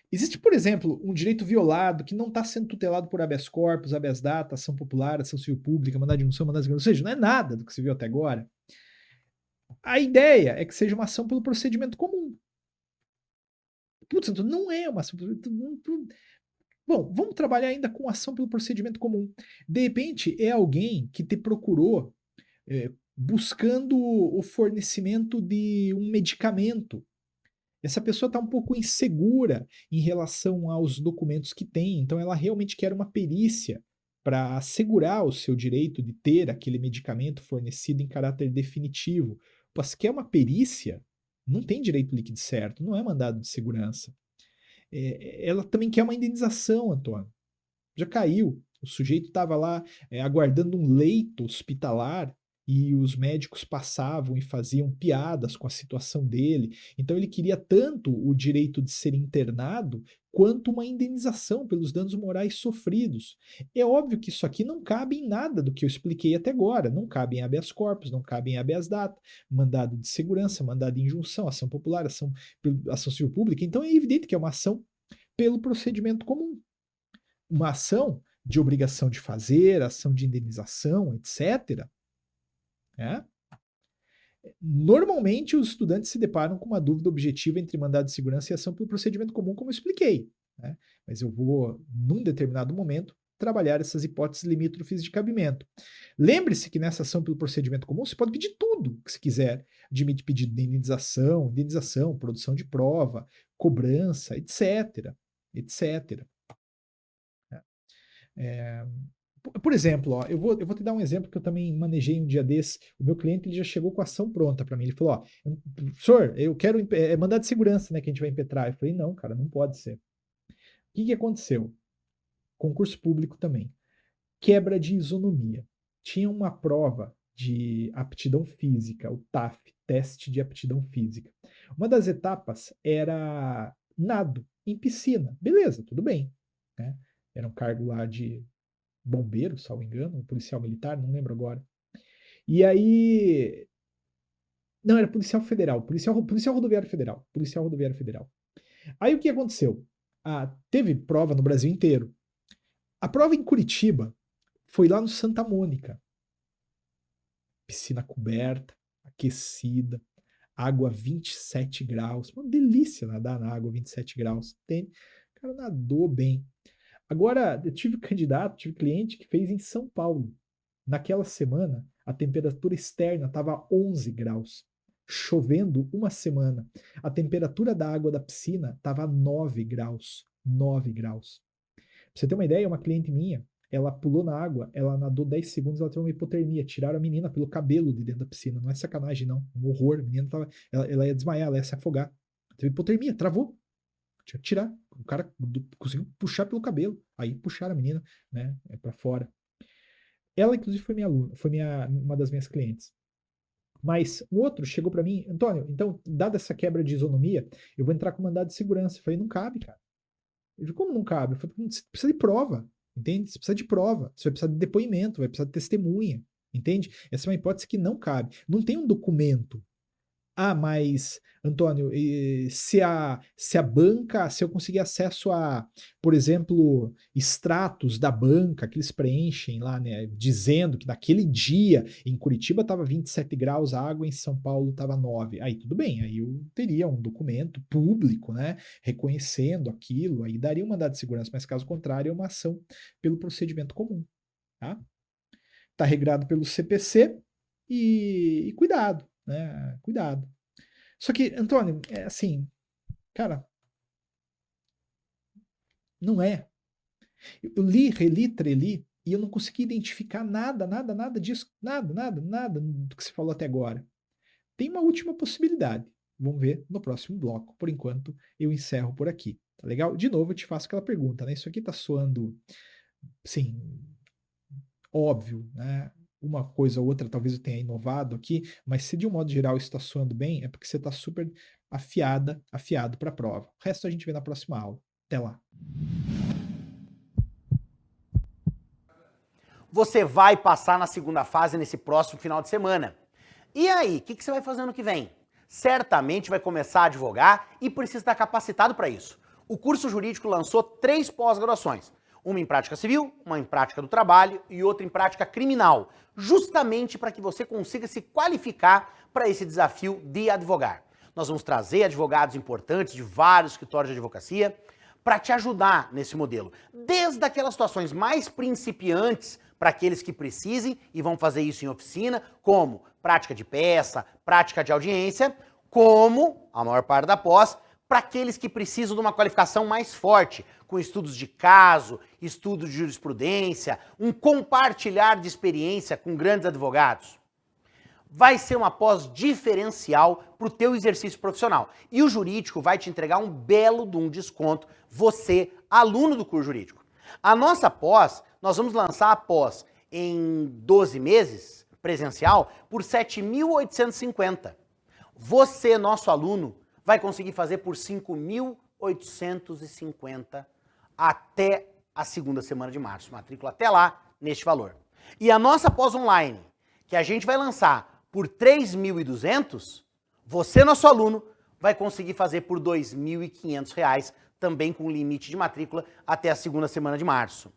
Existe, por exemplo, um direito violado que não está sendo tutelado por habeas corpus, habeas data, ação popular, ação civil pública, mandado de injunção, mandado de segurança, ou seja, não é nada do que se viu até agora. A ideia é que seja uma ação pelo procedimento comum. Putz, então não é uma ação pelo... Bom, vamos trabalhar ainda com ação pelo procedimento comum. De repente, é alguém que te procurou buscando o fornecimento de um medicamento. Essa pessoa está um pouco insegura em relação aos documentos que tem, então ela realmente quer uma perícia para assegurar o seu direito de ter aquele medicamento fornecido em caráter definitivo. Pô, se quer uma perícia, não tem direito líquido certo, não é mandado de segurança. Ela também quer uma indenização, Antônio. Já caiu. O sujeito estava lá aguardando um leito hospitalar e os médicos passavam e faziam piadas com a situação dele. Então ele queria tanto o direito de ser internado quanto uma indenização pelos danos morais sofridos. É óbvio que isso aqui não cabe em nada do que eu expliquei até agora. Não cabe em habeas corpus, não cabe em habeas data, mandado de segurança, mandado de injunção, ação popular, ação civil pública. Então é evidente que é uma ação pelo procedimento comum. Uma ação de obrigação de fazer, ação de indenização, etc. Normalmente, os estudantes se deparam com uma dúvida objetiva entre mandado de segurança e ação pelo procedimento comum, como eu expliquei. Mas eu vou, num determinado momento, trabalhar essas hipóteses limítrofes de cabimento. Lembre-se que nessa ação pelo procedimento comum, você pode pedir tudo que você quiser. Admite pedido de indenização, produção de prova, cobrança, etc. etc. Por exemplo, ó, eu vou te dar um exemplo que eu também manejei um dia desse. O meu cliente ele já chegou com a ação pronta para mim. Ele falou: professor, eu quero mandar de segurança, né, que a gente vai impetrar. Eu falei: não, cara, não pode ser. O que aconteceu? Concurso público também. Quebra de isonomia. Tinha uma prova de aptidão física, o TAF, teste de aptidão física. Uma das etapas era nado em piscina. Beleza, tudo bem. Né? Era um cargo lá de bombeiro, salvo engano, um policial militar, não lembro agora. E aí. Não, era policial federal, policial rodoviário federal. Policial rodoviário federal. Aí o que aconteceu? Teve prova no Brasil inteiro. A prova em Curitiba foi lá no Santa Mônica. Piscina coberta, aquecida, água 27 graus. Uma delícia nadar na água 27 graus. O cara nadou bem. Agora, eu tive cliente que fez em São Paulo. Naquela semana, a temperatura externa estava 11 graus. Chovendo uma semana. A temperatura da água da piscina estava 9 graus. 9 graus. Pra você ter uma ideia, uma cliente minha, ela pulou na água, ela nadou 10 segundos, ela teve uma hipotermia. Tiraram a menina pelo cabelo de dentro da piscina. Não é sacanagem, não. Um horror. A menina ela ia desmaiar, ela ia se afogar. Teve hipotermia, travou. Tinha que tirar. O cara conseguiu puxar pelo cabelo. Aí puxaram a menina, né, para fora. Ela, inclusive, foi minha aluna, foi uma das minhas clientes. Mas um outro chegou para mim: Antônio, então, dada essa quebra de isonomia, eu vou entrar com mandado de segurança. Eu falei: não cabe, cara. Eu falei: como não cabe? Eu falei: você precisa de prova, entende? Você precisa de prova, você vai precisar de depoimento, vai precisar de testemunha, entende? Essa é uma hipótese que não cabe. Não tem um documento. Mas, Antônio, se a banca, se eu conseguir acesso a, por exemplo, extratos da banca que eles preenchem lá, né, dizendo que naquele dia em Curitiba estava 27 graus, a água em São Paulo estava 9. Aí tudo bem, aí eu teria um documento público, né, reconhecendo aquilo, aí daria um mandado de segurança, mas caso contrário é uma ação pelo procedimento comum, tá? Tá regrado pelo CPC e cuidado. Né? Cuidado. Só que, Antônio, é assim, cara, não é. Eu li, reli, treli, e eu não consegui identificar nada disso, nada do que você falou até agora. Tem uma última possibilidade. Vamos ver no próximo bloco. Por enquanto, eu encerro por aqui. Tá legal? De novo, eu te faço aquela pergunta, né? Isso aqui tá soando, sim, óbvio, né? Uma coisa ou outra talvez eu tenha inovado aqui, mas se de um modo geral isso está soando bem, é porque você está super afiado para a prova. O resto a gente vê na próxima aula. Até lá. Você vai passar na segunda fase nesse próximo final de semana. E aí, o que você vai fazer ano que vem? Certamente vai começar a advogar e precisa estar capacitado para isso. O curso jurídico lançou 3 pós-graduações. Uma em prática civil, uma em prática do trabalho e outra em prática criminal, justamente para que você consiga se qualificar para esse desafio de advogar. Nós vamos trazer advogados importantes de vários escritórios de advocacia para te ajudar nesse modelo, desde aquelas situações mais principiantes para aqueles que precisem e vão fazer isso em oficina, como prática de peça, prática de audiência, como, a maior parte da pós, para aqueles que precisam de uma qualificação mais forte, com estudos de caso, estudos de jurisprudência, um compartilhar de experiência com grandes advogados. Vai ser uma pós diferencial para o teu exercício profissional. E o jurídico vai te entregar um belo de um desconto, você, aluno do curso jurídico. A nossa pós, nós vamos lançar a pós em 12 meses, presencial, por R$ 7.850. Você, nosso aluno, vai conseguir fazer por R$ 5.850 até a segunda semana de março. Matrícula até lá, neste valor. E a nossa pós online, que a gente vai lançar por R$ 3.200, você, nosso aluno, vai conseguir fazer por R$ 2.500, também com limite de matrícula até a segunda semana de março.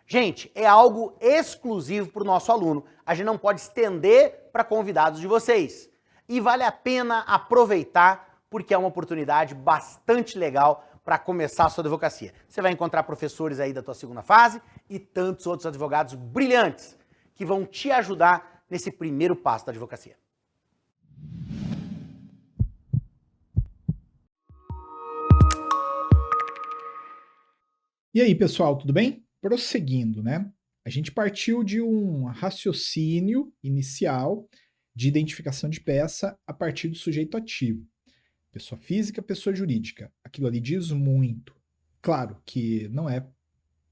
Gente, é algo exclusivo para o nosso aluno. A gente não pode estender para convidados de vocês. E vale a pena aproveitar, porque é uma oportunidade bastante legal para começar a sua advocacia. Você vai encontrar professores aí da tua segunda fase e tantos outros advogados brilhantes que vão te ajudar nesse primeiro passo da advocacia. E aí, pessoal, tudo bem? Prosseguindo, né? A gente partiu de um raciocínio inicial de identificação de peça a partir do sujeito ativo. Pessoa física, pessoa jurídica. Aquilo ali diz muito. Claro que não é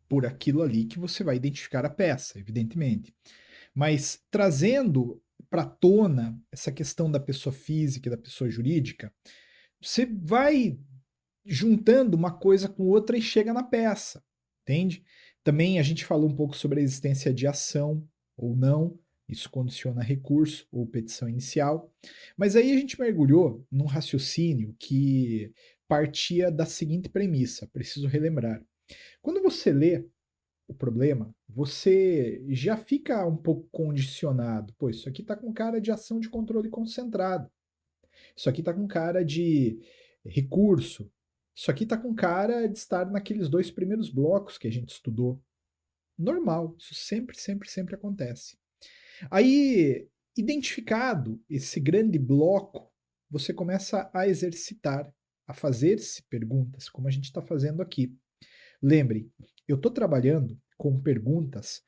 por aquilo ali que você vai identificar a peça, evidentemente. Mas trazendo para tona essa questão da pessoa física e da pessoa jurídica, você vai juntando uma coisa com outra e chega na peça, entende? Também a gente falou um pouco sobre a existência de ação ou não, isso condiciona recurso ou petição inicial, mas aí a gente mergulhou num raciocínio que partia da seguinte premissa, preciso relembrar. Quando você lê o problema, você já fica um pouco condicionado, pô, isso aqui está com cara de ação de controle concentrado, isso aqui está com cara de recurso, isso aqui está com cara de estar naqueles 2 primeiros blocos que a gente estudou. Normal, isso sempre acontece. Aí, identificado esse grande bloco, você começa a exercitar, a fazer-se perguntas, como a gente está fazendo aqui. Lembre, eu estou trabalhando com perguntas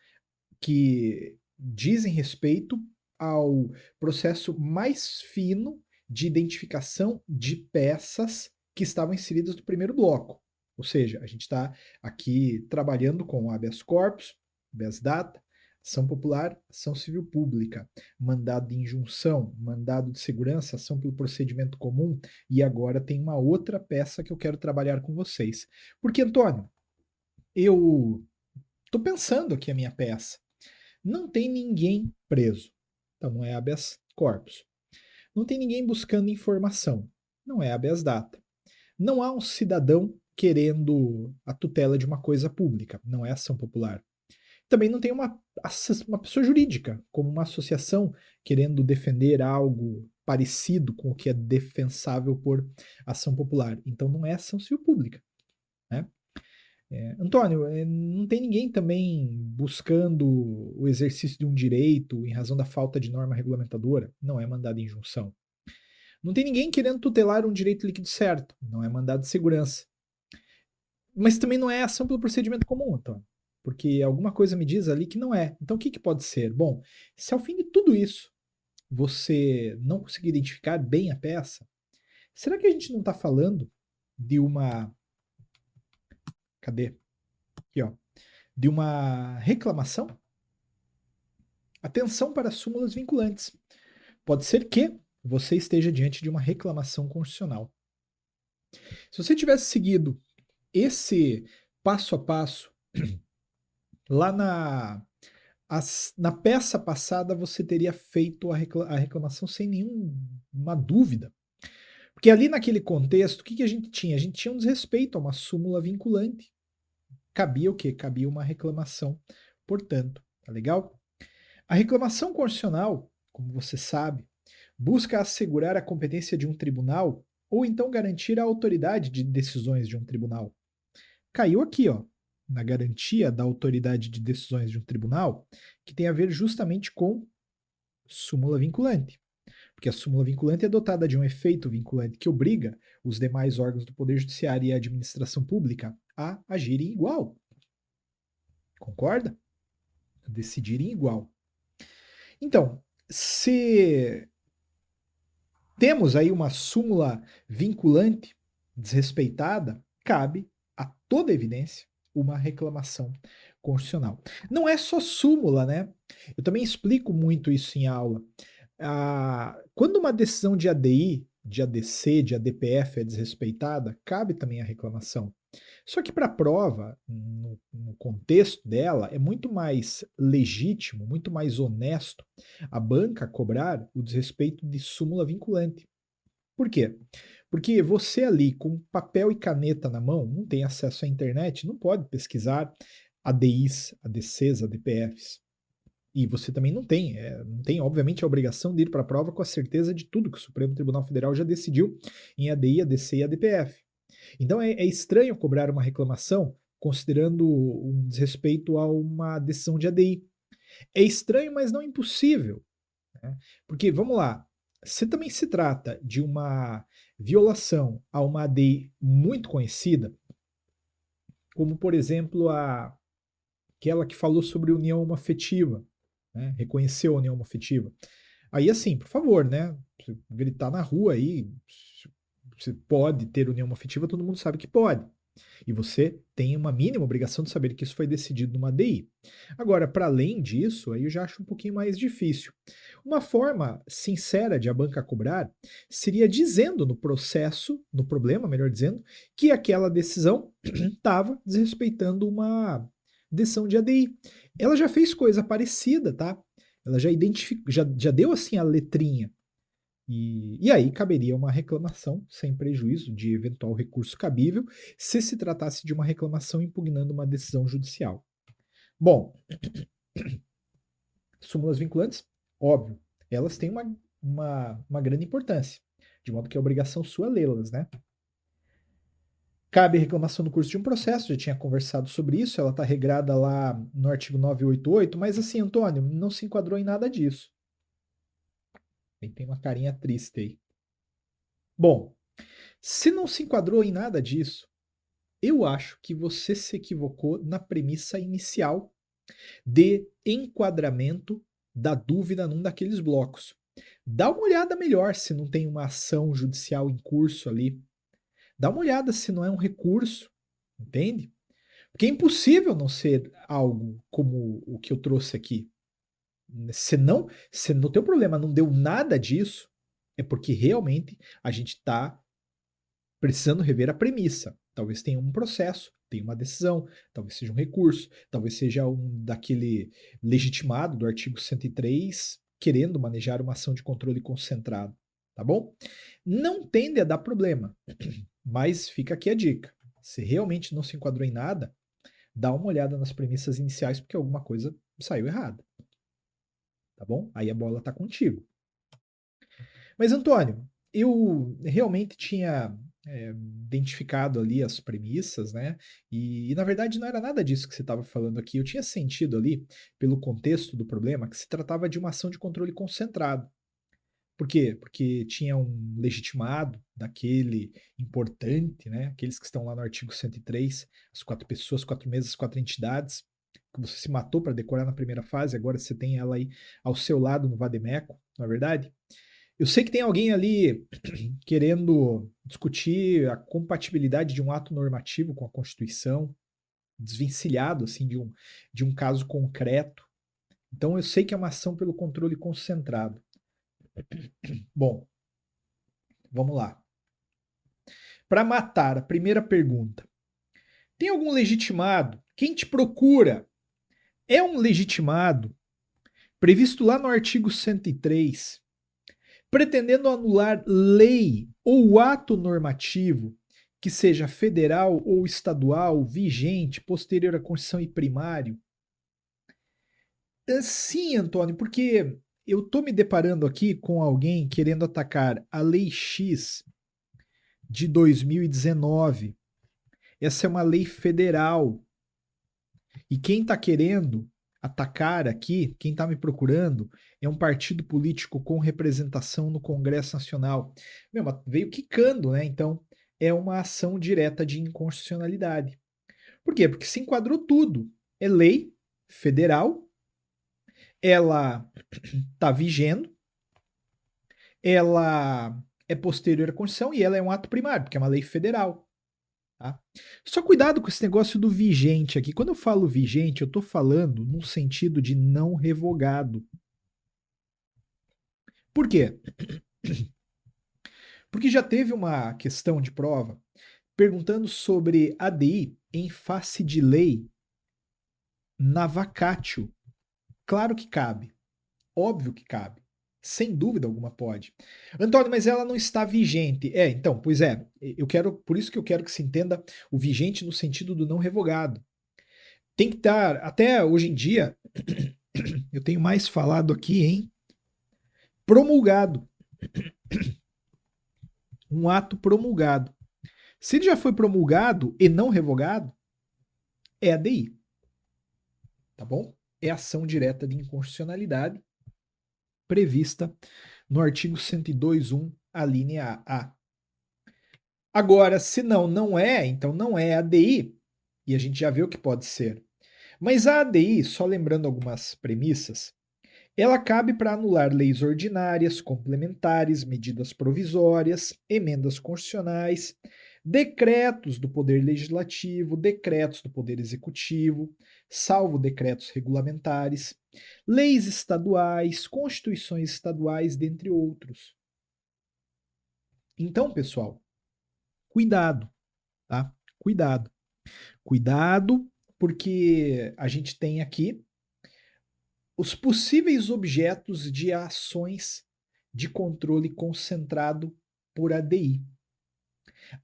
que dizem respeito ao processo mais fino de identificação de peças que estavam inseridas no primeiro bloco. Ou seja, a gente está aqui trabalhando com habeas corpus, habeas data, ação popular, ação civil pública, mandado de injunção, mandado de segurança, ação pelo procedimento comum, e agora tem uma outra peça que eu quero trabalhar com vocês. Porque, Antônio, eu estou pensando aqui a minha peça. Não tem ninguém preso. Então não é habeas corpus. Não tem ninguém buscando informação. Não é habeas data. Não há um cidadão querendo a tutela de uma coisa pública. Não é ação popular. Também não tem uma pessoa jurídica, como uma associação querendo defender algo parecido com o que é defensável por ação popular. Então não é ação civil pública, né? Antônio, não tem ninguém também buscando o exercício de um direito em razão da falta de norma regulamentadora? Não é mandado de injunção. Não tem ninguém querendo tutelar um direito líquido certo? Não é mandado de segurança. Mas também não é ação pelo procedimento comum, Antônio. Porque alguma coisa me diz ali que não é. Então o que pode ser? Bom, se ao fim de tudo isso você não conseguir identificar bem a peça, será que a gente não está falando de uma. Cadê? Aqui, ó. De uma reclamação? Atenção para súmulas vinculantes. Pode ser que você esteja diante de uma reclamação constitucional. Se você tivesse seguido esse passo a passo lá na peça passada, você teria feito a reclamação sem nenhuma dúvida. Porque ali naquele contexto, o que a gente tinha? A gente tinha um desrespeito a uma súmula vinculante. Cabia o quê? Cabia uma reclamação, portanto, tá legal? A reclamação constitucional, como você sabe, busca assegurar a competência de um tribunal ou então garantir a autoridade de decisões de um tribunal. Caiu aqui, ó, na garantia da autoridade de decisões de um tribunal, que tem a ver justamente com súmula vinculante. Porque a súmula vinculante é dotada de um efeito vinculante que obriga os demais órgãos do Poder Judiciário e a administração pública a agirem igual. Concorda? A decidirem igual. Então, se temos aí uma súmula vinculante desrespeitada, cabe a toda evidência uma reclamação constitucional. Não é só súmula, né? Eu também explico muito isso em aula. Quando uma decisão de ADI, de ADC, de ADPF é desrespeitada, cabe também a reclamação. Só que para a prova, no contexto dela, é muito mais legítimo, muito mais honesto a banca cobrar o desrespeito de súmula vinculante. Por quê? Porque você ali, com papel e caneta na mão, não tem acesso à internet, não pode pesquisar ADIs, ADCs, ADPFs. E você também não tem, obviamente, a obrigação de ir para a prova com a certeza de tudo que o Supremo Tribunal Federal já decidiu em ADI, ADC e ADPF. Então é estranho cobrar uma reclamação considerando um desrespeito a uma decisão de ADI. É estranho, mas não impossível. Né? Porque, vamos lá, se também se trata de uma violação a uma ADI muito conhecida, como, por exemplo, aquela que falou sobre união homoafetiva, né? Reconheceu a união homoafetiva. Aí, assim, por favor, né? Você gritar na rua aí, você pode ter união homoafetiva, todo mundo sabe que pode. E você tem uma mínima obrigação de saber que isso foi decidido numa ADI. Agora, para além disso, aí eu já acho um pouquinho mais difícil. Uma forma sincera de a banca cobrar seria dizendo no processo, no problema, melhor dizendo, que aquela decisão estava desrespeitando uma decisão de ADI. Ela já fez coisa parecida, tá? Ela já identificou, já deu assim a letrinha. E aí caberia uma reclamação, sem prejuízo de eventual recurso cabível, se tratasse de uma reclamação impugnando uma decisão judicial. Bom, súmulas vinculantes, óbvio, elas têm uma grande importância, de modo que é obrigação sua lê-las, né? Cabe reclamação do curso de um processo, já tinha conversado sobre isso, ela está regrada lá no artigo 988, mas assim, Antônio, não se enquadrou em nada disso. Tem uma carinha triste aí. Bom, se não se enquadrou em nada disso, eu acho que você se equivocou na premissa inicial de enquadramento da dúvida num daqueles blocos. Dá uma olhada melhor se não tem uma ação judicial em curso ali. Dá uma olhada se não é um recurso, entende? Porque é impossível não ser algo como o que eu trouxe aqui. Se no teu problema não deu nada disso, é porque realmente a gente está precisando rever a premissa. Talvez tenha um processo, tenha uma decisão, talvez seja um recurso, talvez seja um daquele legitimado do artigo 103 querendo manejar uma ação de controle concentrado, tá bom? Não tende a dar problema, mas fica aqui a dica. Se realmente não se enquadrou em nada, dá uma olhada nas premissas iniciais porque alguma coisa saiu errada. Tá bom? Aí a bola tá contigo. Mas, Antônio, eu realmente tinha identificado ali as premissas, né? E, na verdade não era nada disso que você estava falando aqui. Eu tinha sentido ali, pelo contexto do problema, que se tratava de uma ação de controle concentrado. Por quê? Porque tinha um legitimado daquele importante, né? Aqueles que estão lá no artigo 103, as 4 pessoas, 4 mesas, 4 entidades, que você se matou para decorar na primeira fase, agora você tem ela aí ao seu lado no Vademécum, não é verdade? Eu sei que tem alguém ali querendo discutir a compatibilidade de um ato normativo com a Constituição, desvencilhado assim de um caso concreto. Então eu sei que é uma ação pelo controle concentrado. Bom, vamos lá. Para matar, a primeira pergunta. Tem algum legitimado? Quem te procura é um legitimado previsto lá no artigo 103, pretendendo anular lei ou ato normativo que seja federal ou estadual, vigente, posterior à Constituição e primário? Sim, Antônio, porque eu estou me deparando aqui com alguém querendo atacar a Lei X de 2019. Essa é uma lei federal. E quem está querendo atacar aqui, quem está me procurando, é um partido político com representação no Congresso Nacional. Meu, mas veio quicando, né? Então, é uma ação direta de inconstitucionalidade. Por quê? Porque se enquadrou tudo. É lei federal, ela está vigendo, ela é posterior à Constituição e ela é um ato primário, porque é uma lei federal. Tá? Só cuidado com esse negócio do vigente aqui. Quando eu falo vigente, eu estou falando num sentido de não revogado. Por quê? Porque já teve uma questão de prova perguntando sobre ADI em face de lei na vacatio. Claro que cabe. Óbvio que cabe. Sem dúvida alguma pode. Antônio, mas ela não está vigente. Então, pois é, por isso que eu quero que se entenda o vigente no sentido do não revogado. Tem que estar, até hoje em dia, eu tenho mais falado aqui em promulgado. Um ato promulgado. Se ele já foi promulgado e não revogado, é ADI. Tá bom? É ação direta de inconstitucionalidade prevista no artigo 102.1, a linha A. Agora, se não é, então não é ADI, e a gente já viu que pode ser. Mas a ADI, só lembrando algumas premissas, ela cabe para anular leis ordinárias, complementares, medidas provisórias, emendas constitucionais, decretos do Poder Legislativo, decretos do Poder Executivo, salvo decretos regulamentares, leis estaduais, constituições estaduais, dentre outros. Então, pessoal, cuidado, tá? Cuidado. Cuidado, porque a gente tem aqui os possíveis objetos de ações de controle concentrado por ADI.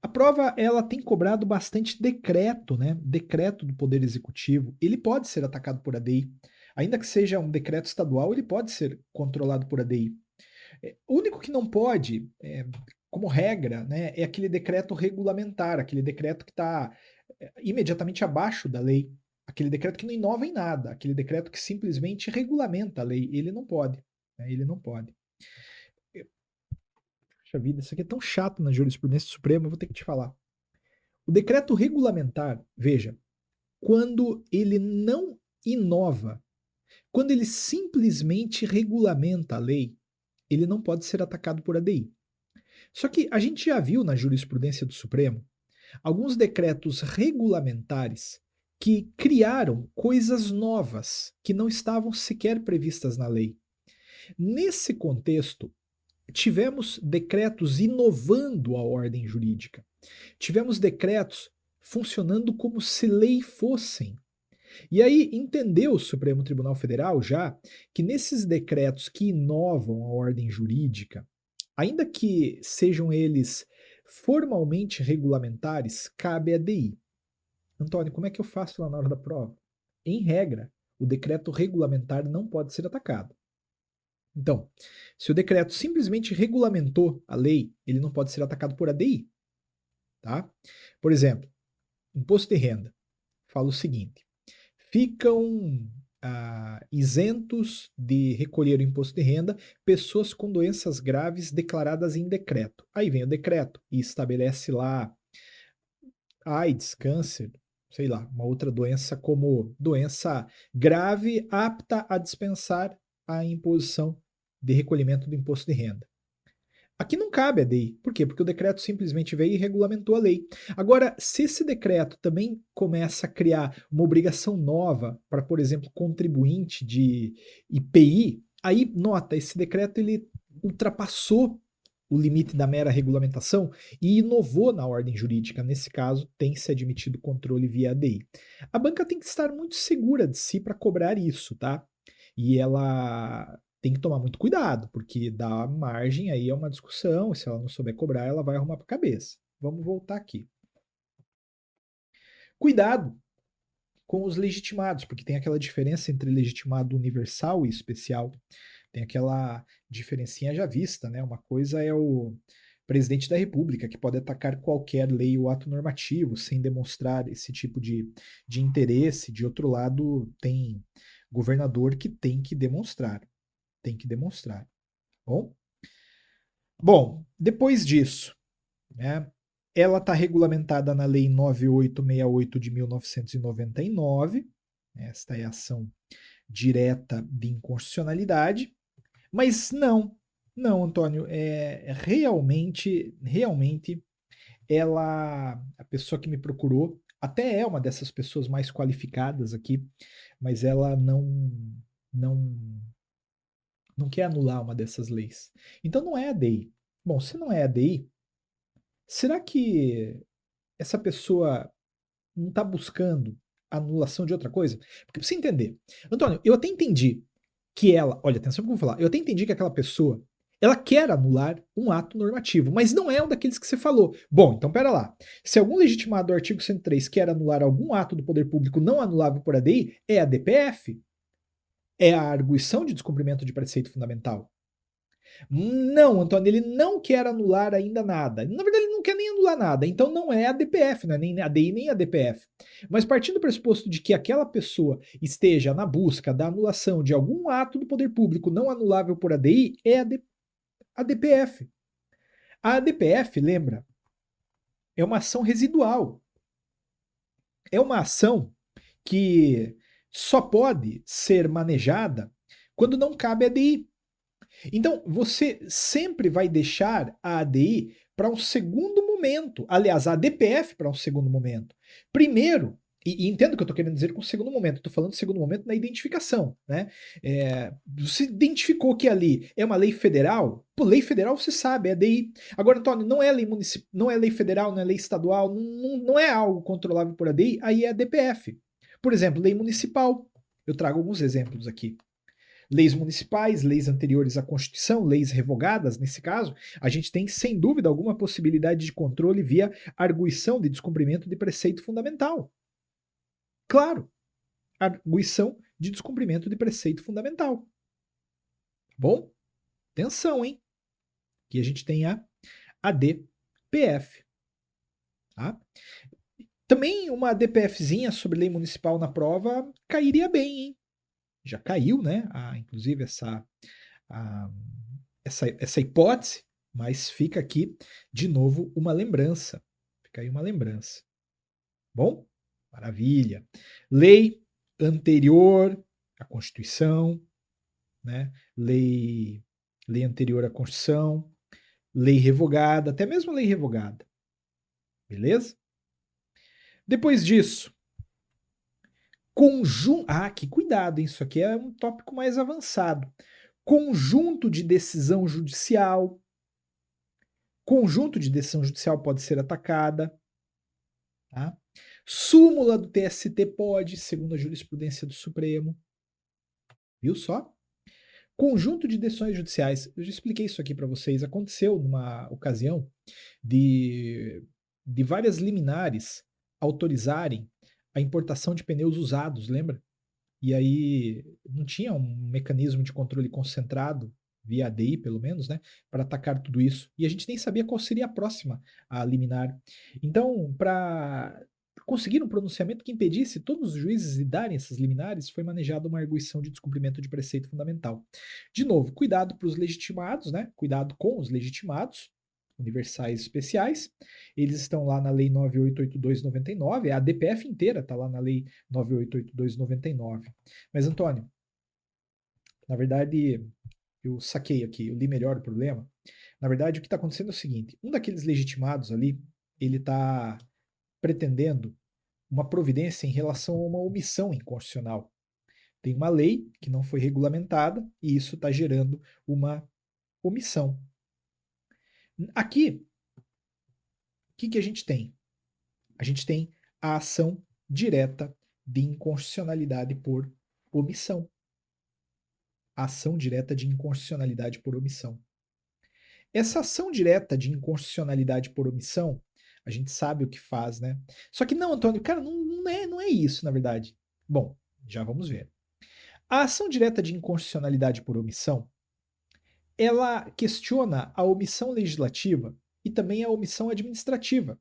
A prova ela tem cobrado bastante decreto, né? Decreto do Poder Executivo. Ele pode ser atacado por ADI. Ainda que seja um decreto estadual, ele pode ser controlado por ADI. O único que não pode, como regra, né, é aquele decreto regulamentar, aquele decreto que está imediatamente abaixo da lei. Aquele decreto que não inova em nada, aquele decreto que simplesmente regulamenta a lei. Ele não pode. Né? Ele não pode. Poxa vida, isso aqui é tão chato na jurisprudência suprema, eu vou ter que te falar. O decreto regulamentar, veja, quando ele não inova, quando ele simplesmente regulamenta a lei, ele não pode ser atacado por ADI. Só que a gente já viu na jurisprudência do Supremo alguns decretos regulamentares que criaram coisas novas que não estavam sequer previstas na lei. Nesse contexto, tivemos decretos inovando a ordem jurídica. Tivemos decretos funcionando como se lei fossem. E aí entendeu o Supremo Tribunal Federal já que nesses decretos que inovam a ordem jurídica, ainda que sejam eles formalmente regulamentares, cabe a ADI. Antônio, como é que eu faço lá na hora da prova? Em regra, o decreto regulamentar não pode ser atacado. Então, se o decreto simplesmente regulamentou a lei, ele não pode ser atacado por ADI. Tá? Por exemplo, imposto de renda. Fala o seguinte: ficam isentos de recolher o imposto de renda pessoas com doenças graves declaradas em decreto. Aí vem o decreto e estabelece lá AIDS, câncer, sei lá, uma outra doença como doença grave apta a dispensar a imposição de recolhimento do imposto de renda. Aqui não cabe a DI. Por quê? Porque o decreto simplesmente veio e regulamentou a lei. Agora, se esse decreto também começa a criar uma obrigação nova para, por exemplo, contribuinte de IPI, aí, nota, esse decreto ele ultrapassou o limite da mera regulamentação e inovou na ordem jurídica. Nesse caso, tem se admitido controle via ADI. A banca tem que estar muito segura de si para cobrar isso, tá? E ela tem que tomar muito cuidado, porque dá margem aí a uma discussão, e se ela não souber cobrar, ela vai arrumar para a cabeça. Vamos voltar aqui. Cuidado com os legitimados, porque tem aquela diferença entre legitimado universal e especial. Tem aquela diferencinha já vista, né? Uma coisa é o presidente da República, que pode atacar qualquer lei ou ato normativo sem demonstrar esse tipo de interesse. De outro lado, tem governador que tem que demonstrar. Tem que demonstrar. Bom, depois disso, né, ela está regulamentada na Lei 9868 de 1999. Esta é a ação direta de inconstitucionalidade. Mas não, Antônio, realmente, a pessoa que me procurou, até é uma dessas pessoas mais qualificadas aqui, mas ela não, não quer anular uma dessas leis. Então não é a DI. Bom, se não é a DI, será que essa pessoa não está buscando anulação de outra coisa? Porque pra você entender, Antônio, eu até entendi que ela, olha, atenção que eu vou falar, eu até entendi que aquela pessoa, ela quer anular um ato normativo, mas não é um daqueles que você falou. Bom, então pera lá. Se algum legitimado do artigo 103 quer anular algum ato do poder público não anulável por ADI, é a DPF. É a arguição de descumprimento de preceito fundamental. Não, Antônio, ele não quer anular ainda nada. Na verdade, ele não quer nem anular nada. Então não é a DPF, não é nem a DI nem a DPF. Mas partindo do pressuposto de que aquela pessoa esteja na busca da anulação de algum ato do poder público não anulável por ADI, é a DPF. A DPF, lembra, é uma ação residual. É uma ação que só pode ser manejada quando não cabe a DI. Então, você sempre vai deixar a ADI para um segundo momento. Aliás, a DPF para um segundo momento. Primeiro, e entendo o que eu estou querendo dizer com segundo momento, estou falando de segundo momento na identificação. Né? Você identificou que ali é uma lei federal? Pô, lei federal você sabe, é ADI. Agora, Antônio, não é lei municipal, não é lei federal, não é lei estadual, não é algo controlável por ADI, aí é a DPF. Por exemplo, lei municipal. Eu trago alguns exemplos aqui. Leis municipais, leis anteriores à Constituição, leis revogadas, nesse caso, a gente tem, sem dúvida alguma, possibilidade de controle via arguição de descumprimento de preceito fundamental. Claro, arguição de descumprimento de preceito fundamental. Bom, atenção, hein? Que a gente tem a ADPF. Tá? Também uma DPFzinha sobre lei municipal na prova cairia bem, hein? Já caiu, né? Inclusive essa hipótese, mas fica aqui de novo uma lembrança. Fica aí uma lembrança. Bom, maravilha. Lei anterior à Constituição, né? Lei anterior à Constituição, lei revogada, até mesmo lei revogada. Beleza? Depois disso, que cuidado, hein? Isso aqui é um tópico mais avançado. Conjunto de decisão judicial. Conjunto de decisão judicial pode ser atacada. Tá? Súmula do TST pode, segundo a jurisprudência do Supremo. Viu só? Conjunto de decisões judiciais. Eu já expliquei isso aqui para vocês. Aconteceu numa ocasião de várias liminares autorizarem a importação de pneus usados, lembra? E aí não tinha um mecanismo de controle concentrado, via ADI pelo menos, né, para atacar tudo isso. E a gente nem sabia qual seria a próxima a liminar. Então, para conseguir um pronunciamento que impedisse todos os juízes de darem essas liminares, foi manejada uma arguição de descumprimento de preceito fundamental. De novo, cuidado para os legitimados, né? Cuidado com os legitimados, universais especiais. Eles estão lá na Lei 9882/99, a DPF inteira está lá na Lei 9882/99. Mas, Antônio, na verdade, eu saquei aqui, eu li melhor o problema. Na verdade, o que está acontecendo é o seguinte: um daqueles legitimados ali, ele está pretendendo uma providência em relação a uma omissão inconstitucional. Tem uma lei que não foi regulamentada e isso está gerando uma omissão. Aqui, o que a gente tem? A gente tem a ação direta de inconstitucionalidade por omissão. A ação direta de inconstitucionalidade por omissão. Essa ação direta de inconstitucionalidade por omissão, a gente sabe o que faz, né? Só que não, Antônio, cara, não é isso, na verdade. Bom, já vamos ver. A ação direta de inconstitucionalidade por omissão, ela questiona a omissão legislativa e também a omissão administrativa.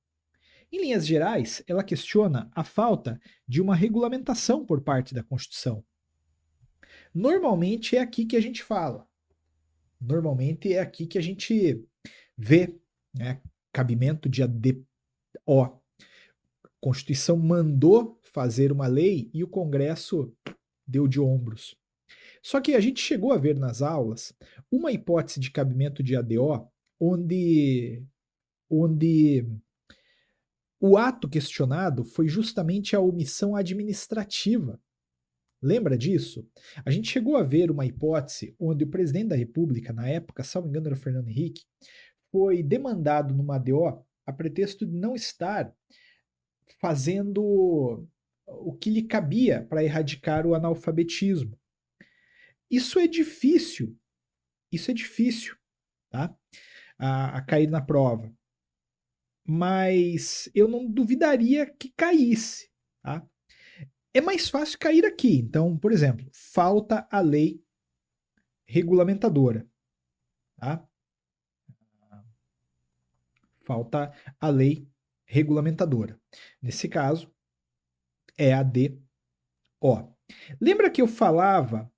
Em linhas gerais, ela questiona a falta de uma regulamentação por parte da Constituição. Normalmente é aqui que a gente fala. Normalmente é aqui que a gente vê, né, cabimento de ADO. A Constituição mandou fazer uma lei e o Congresso deu de ombros. Só que a gente chegou a ver nas aulas uma hipótese de cabimento de ADO onde o ato questionado foi justamente a omissão administrativa. Lembra disso? A gente chegou a ver uma hipótese onde o presidente da República, na época, salvo engano, era Fernando Henrique, foi demandado numa ADO a pretexto de não estar fazendo o que lhe cabia para erradicar o analfabetismo. Isso é difícil, tá? A cair na prova. Mas eu não duvidaria que caísse, tá? É mais fácil cair aqui. Então, por exemplo, falta a lei regulamentadora, tá? Falta a lei regulamentadora. Nesse caso, é a DO. Lembra que eu falava,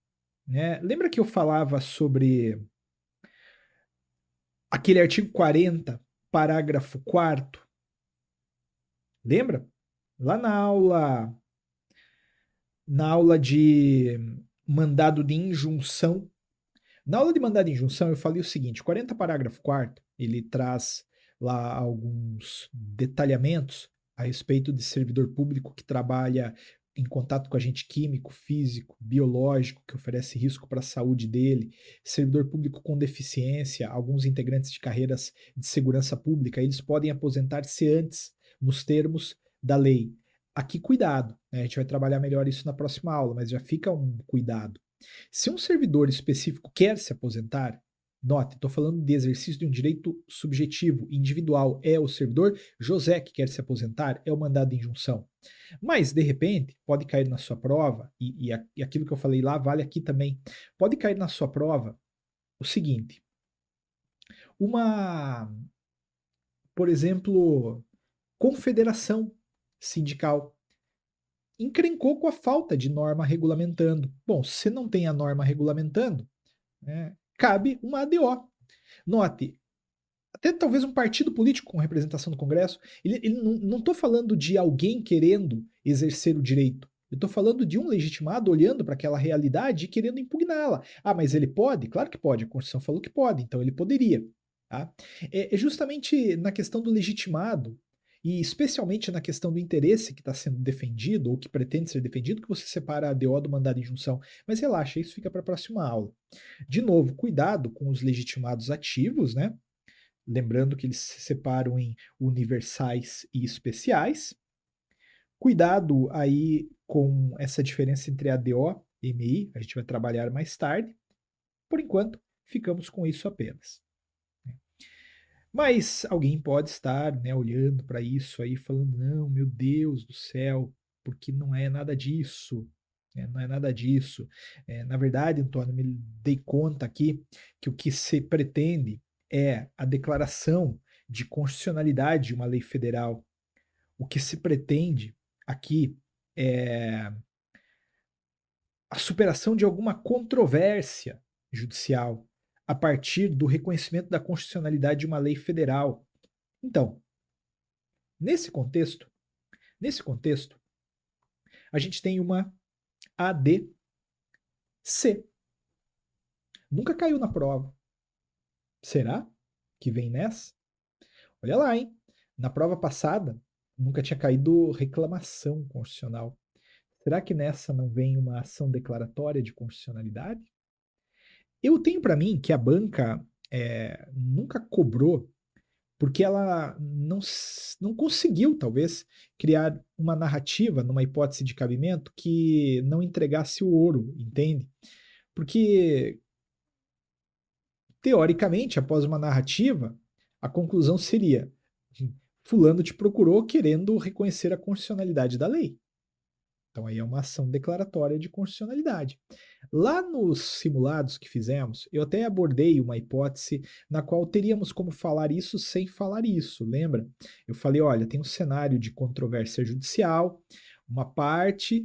né? Lembra que eu falava sobre aquele artigo 40, parágrafo 4º? Lembra? Lá na aula de mandado de injunção. Na aula de mandado de injunção, eu falei o seguinte: 40 parágrafo 4º, ele traz lá alguns detalhamentos a respeito de servidor público que trabalha em contato com agente químico, físico, biológico, que oferece risco para a saúde dele, servidor público com deficiência, alguns integrantes de carreiras de segurança pública, eles podem aposentar-se antes, nos termos da lei. Aqui, cuidado, né? A gente vai trabalhar melhor isso na próxima aula, mas já fica um cuidado. Se um servidor específico quer se aposentar, note, estou falando de exercício de um direito subjetivo, individual. É o servidor José que quer se aposentar, é o mandado de injunção. Mas, de repente, pode cair na sua prova, e aquilo que eu falei lá vale aqui também, pode cair na sua prova o seguinte: por exemplo, confederação sindical encrencou com a falta de norma regulamentando. Bom, se não tem a norma regulamentando, né, cabe uma ADO. Note, até talvez um partido político com representação no Congresso, ele não estou falando de alguém querendo exercer o direito. Eu estou falando de um legitimado olhando para aquela realidade e querendo impugná-la. Ah, mas ele pode? Claro que pode. A Constituição falou que pode, então ele poderia. Tá? É justamente na questão do legitimado e especialmente na questão do interesse que está sendo defendido ou que pretende ser defendido que você separa a ADO do mandado de injunção. Mas relaxa, isso fica para a próxima aula. De novo, cuidado com os legitimados ativos, né? Lembrando que eles se separam em universais e especiais. Cuidado aí com essa diferença entre ADO e MI, a gente vai trabalhar mais tarde. Por enquanto, ficamos com isso apenas. Mas alguém pode estar, né, olhando para isso aí, falando: não, meu Deus do céu, porque não é nada disso. Não é nada disso. Na verdade, Antônio, me dei conta aqui que o que se pretende é a declaração de constitucionalidade de uma lei federal. O que se pretende aqui é a superação de alguma controvérsia judicial. a partir do reconhecimento da constitucionalidade de uma lei federal. Então, nesse contexto, a gente tem uma ADC. Nunca caiu na prova. Será que vem nessa? Olha lá, hein? Na prova passada, nunca tinha caído reclamação constitucional. Será que nessa não vem uma ação declaratória de constitucionalidade? Eu tenho para mim que a banca nunca cobrou, porque ela não conseguiu, talvez, criar uma narrativa numa hipótese de cabimento que não entregasse o ouro, entende? Porque, teoricamente, após uma narrativa, a conclusão seria: fulano te procurou querendo reconhecer a constitucionalidade da lei. Então aí é uma ação declaratória de constitucionalidade. Lá nos simulados que fizemos, eu até abordei uma hipótese na qual teríamos como falar isso sem falar isso, lembra? Eu falei, olha, tem um cenário de controvérsia judicial, uma parte,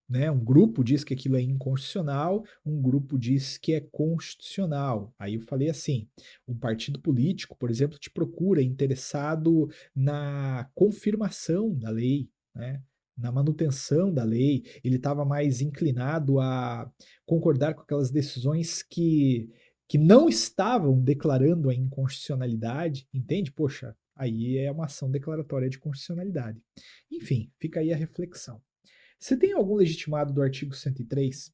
né, um grupo diz que aquilo é inconstitucional, um grupo diz que é constitucional. Aí eu falei assim, um partido político, por exemplo, te procura interessado na confirmação da lei, né? Na manutenção da lei, ele estava mais inclinado a concordar com aquelas decisões que não estavam declarando a inconstitucionalidade, entende? Poxa, aí é uma ação declaratória de constitucionalidade. Enfim, fica aí a reflexão. Se tem algum legitimado do artigo 103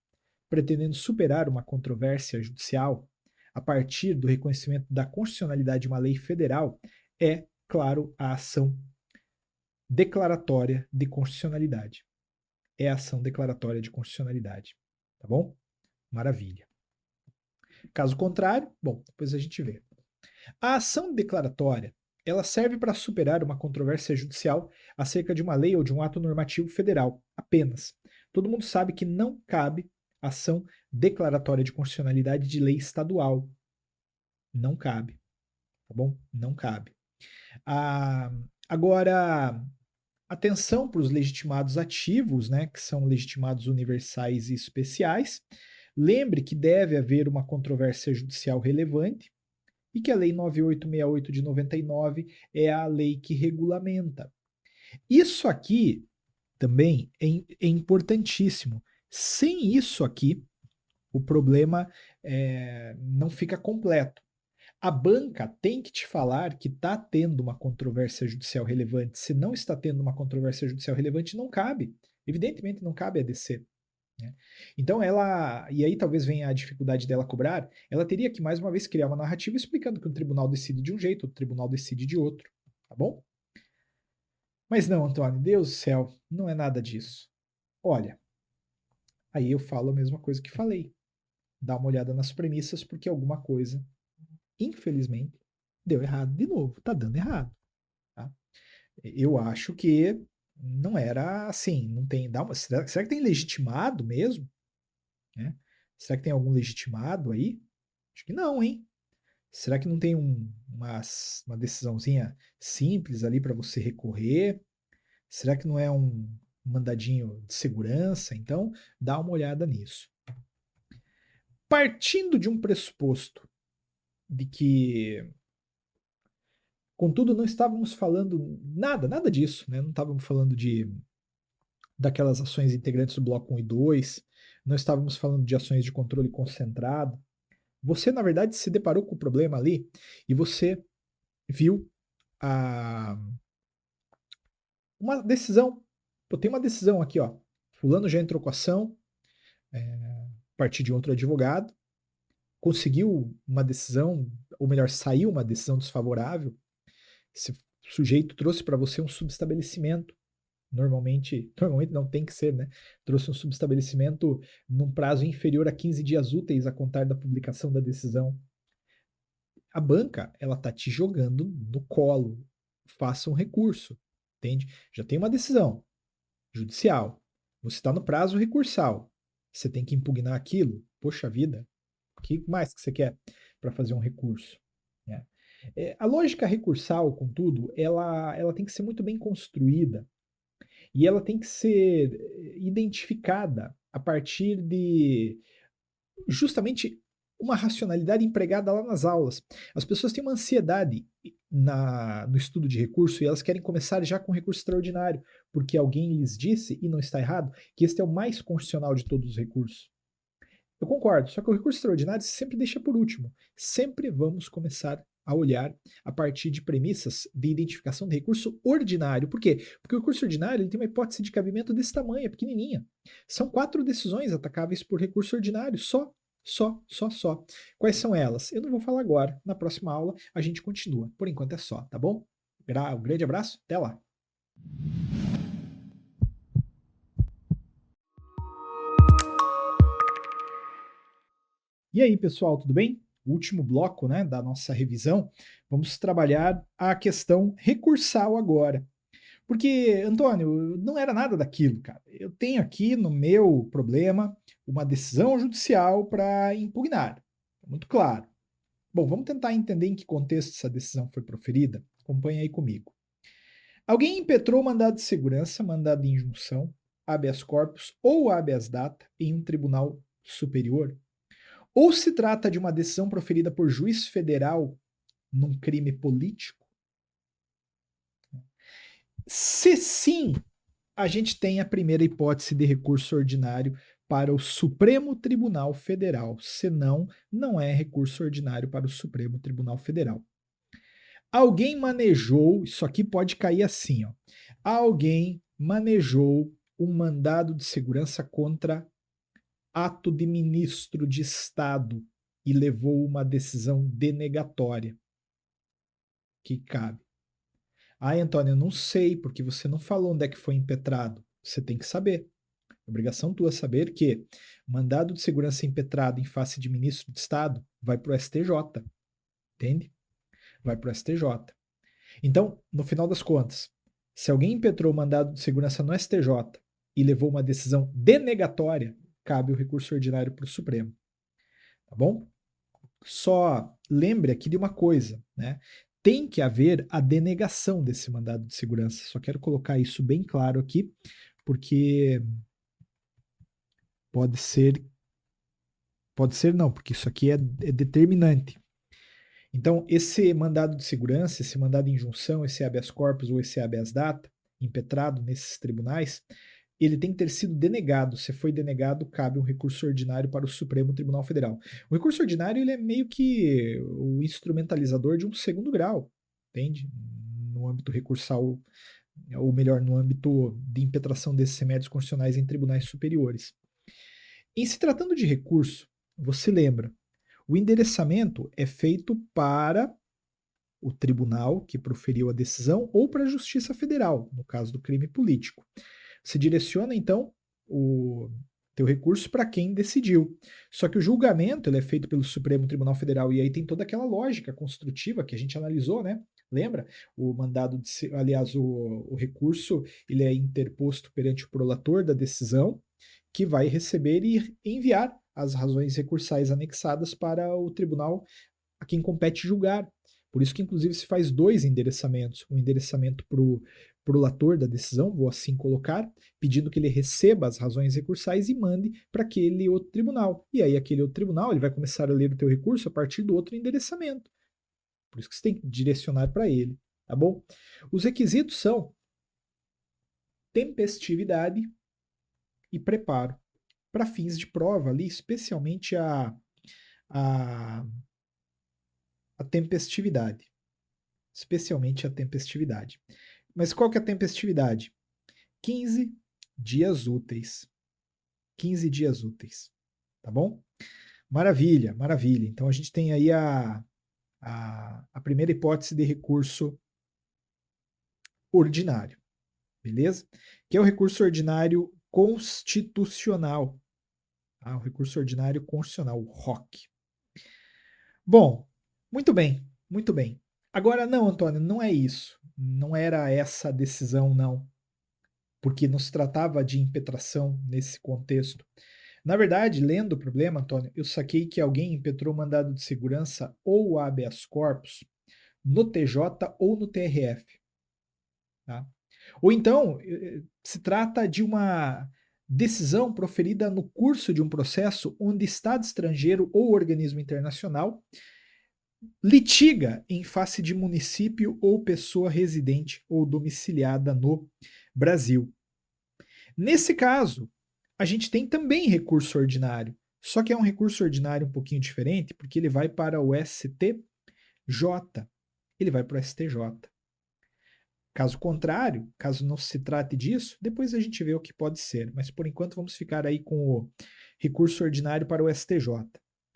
pretendendo superar uma controvérsia judicial a partir do reconhecimento da constitucionalidade de uma lei federal, é, claro, a ação declaratória de constitucionalidade. É a ação declaratória de constitucionalidade. Tá bom? Maravilha. Caso contrário, bom, depois a gente vê. A ação declaratória, ela serve para superar uma controvérsia judicial acerca de uma lei ou de um ato normativo federal, apenas. Todo mundo sabe que não cabe ação declaratória de constitucionalidade de lei estadual. Não cabe. Tá bom? Não cabe. Agora, atenção para os legitimados ativos, né, que são legitimados universais e especiais. Lembre que deve haver uma controvérsia judicial relevante e que a Lei 9868 de 99 é a lei que regulamenta. Isso aqui também é importantíssimo. Sem isso aqui, o problema não fica completo. A banca tem que te falar que está tendo uma controvérsia judicial relevante. Se não está tendo uma controvérsia judicial relevante, não cabe. Evidentemente não cabe a ADC. Né? Então ela, e aí talvez venha a dificuldade dela cobrar, ela teria que mais uma vez criar uma narrativa explicando que o tribunal decide de um jeito, o tribunal decide de outro. Tá bom? Mas não, Antônio, Deus do céu, não é nada disso. Olha, aí eu falo a mesma coisa que falei. Dá uma olhada nas premissas, porque alguma coisa, infelizmente, deu errado de novo, tá dando errado. Tá? Eu acho que não era assim, não tem. Será que tem legitimado mesmo? Né? Será que tem algum legitimado aí? Acho que não, hein? Será que não tem uma decisãozinha simples ali para você recorrer? Será que não é um mandadinho de segurança? Então, dá uma olhada nisso. Partindo de um pressuposto de que, contudo, não estávamos falando nada disso, né? Não estávamos falando daquelas ações integrantes do bloco 1 e 2, não estávamos falando de ações de controle concentrado. Você, na verdade, se deparou com o problema ali e você viu uma decisão. Pô, tem uma decisão aqui, ó. Fulano já entrou com ação, a partir de outro advogado, conseguiu uma decisão, ou melhor, saiu uma decisão desfavorável. Esse sujeito trouxe para você um subestabelecimento. Normalmente não tem que ser, né? Trouxe um subestabelecimento num prazo inferior a 15 dias úteis a contar da publicação da decisão. A banca, ela tá te jogando no colo. Faça um recurso, entende? Já tem uma decisão judicial. Você está no prazo recursal. Você tem que impugnar aquilo. Poxa vida, o que mais que você quer para fazer um recurso? Né? A lógica recursal, contudo, ela tem que ser muito bem construída. E ela tem que ser identificada a partir de justamente uma racionalidade empregada lá nas aulas. As pessoas têm uma ansiedade no estudo de recurso e elas querem começar já com recurso extraordinário, porque alguém lhes disse, e não está errado, que este é o mais constitucional de todos os recursos. Eu concordo, só que o recurso extraordinário você sempre deixa por último. Sempre vamos começar a olhar a partir de premissas de identificação de recurso ordinário. Por quê? Porque o recurso ordinário ele tem uma hipótese de cabimento desse tamanho, é pequenininha. São 4 decisões atacáveis por recurso ordinário, só. Só. Quais são elas? Eu não vou falar agora. Na próxima aula a gente continua. Por enquanto é só, tá bom? Um grande abraço, até lá. E aí, pessoal, tudo bem? Último bloco, né, da nossa revisão, vamos trabalhar a questão recursal agora. Porque, Antônio, não era nada daquilo, cara. Eu tenho aqui no meu problema uma decisão judicial para impugnar. Muito claro. Bom, vamos tentar entender em que contexto essa decisão foi proferida? Acompanha aí comigo. Alguém impetrou mandado de segurança, mandado de injunção, habeas corpus ou habeas data em um tribunal superior? Ou se trata de uma decisão proferida por juiz federal num crime político? Se sim, a gente tem a primeira hipótese de recurso ordinário para o Supremo Tribunal Federal. Senão, não é recurso ordinário para o Supremo Tribunal Federal. Alguém manejou, isso aqui pode cair assim, ó. Alguém manejou um mandado de segurança contra ato de ministro de Estado e levou uma decisão denegatória. Que cabe. Antônio, eu não sei, porque você não falou onde é que foi impetrado. Você tem que saber. Obrigação tua saber que mandado de segurança impetrado em face de ministro de Estado vai para o STJ. Entende? Vai para o STJ. Então, no final das contas, se alguém impetrou mandado de segurança no STJ e levou uma decisão denegatória, cabe o recurso ordinário para o Supremo. Tá bom? Só lembre aqui de uma coisa, né? Tem que haver a denegação desse mandado de segurança. Só quero colocar isso bem claro aqui, porque pode ser não, porque isso aqui é determinante. Então, esse mandado de segurança, esse mandado de injunção, esse habeas corpus ou esse habeas data, impetrado nesses tribunais, ele tem que ter sido denegado. Se foi denegado, cabe um recurso ordinário para o Supremo Tribunal Federal. O recurso ordinário ele é meio que o instrumentalizador de um segundo grau, entende? No âmbito recursal, ou melhor, no âmbito de impetração desses remédios constitucionais em tribunais superiores. Em se tratando de recurso, você lembra, o endereçamento é feito para o tribunal que proferiu a decisão ou para a Justiça Federal, no caso do crime político. Você direciona, então, o teu recurso para quem decidiu. Só que o julgamento ele é feito pelo Supremo Tribunal Federal e aí tem toda aquela lógica construtiva que a gente analisou, né? Lembra? O mandado, aliás, o recurso ele é interposto perante o prolator da decisão, que vai receber e enviar as razões recursais anexadas para o tribunal a quem compete julgar. Por isso que, inclusive, se faz 2 endereçamentos. Um endereçamento para o prolator da decisão, vou assim colocar, pedindo que ele receba as razões recursais e mande para aquele outro tribunal. E aí, aquele outro tribunal ele vai começar a ler o teu recurso a partir do outro endereçamento. Por isso que você tem que direcionar para ele, tá bom? Os requisitos são tempestividade e preparo. Para fins de prova ali, especialmente a tempestividade. Especialmente a tempestividade. Mas qual que é a tempestividade? 15 dias úteis. 15 dias úteis. Tá bom? Maravilha, maravilha. Então a gente tem aí a primeira hipótese de recurso ordinário. Beleza? Que é o recurso ordinário constitucional. O recurso ordinário constitucional, o ROC. Bom, muito bem, muito bem. Agora, não, Antônio, não é isso. Não era essa a decisão, não. Porque não se tratava de impetração nesse contexto. Na verdade, lendo o problema, Antônio, eu saquei que alguém impetrou mandado de segurança ou habeas corpus no TJ ou no TRF. Tá? Ou então, se trata de uma decisão proferida no curso de um processo onde Estado estrangeiro ou organismo internacional litiga em face de município ou pessoa residente ou domiciliada no Brasil. Nesse caso, a gente tem também recurso ordinário, só que é um recurso ordinário um pouquinho diferente, porque ele vai para o STJ, ele vai para o STJ. Caso contrário, caso não se trate disso, depois a gente vê o que pode ser, mas por enquanto vamos ficar aí com o recurso ordinário para o STJ.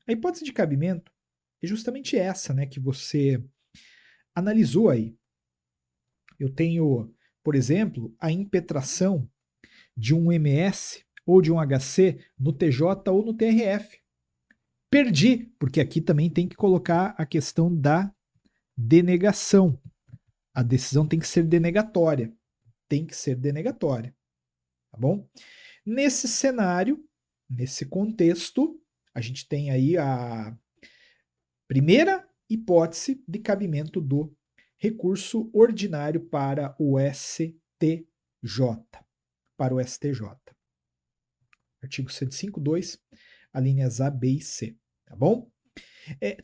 A hipótese de cabimento é justamente essa, né, que você analisou aí. Eu tenho, por exemplo, a impetração de um MS ou de um HC no TJ ou no TRF. Perdi, porque aqui também tem que colocar a questão da denegação. A decisão tem que ser denegatória. Tem que ser denegatória. Tá bom? Nesse cenário, nesse contexto, a gente tem aí a primeira hipótese de cabimento do recurso ordinário para o STJ. Para o STJ. Artigo 105.2, alíneas A, B e C. Tá bom?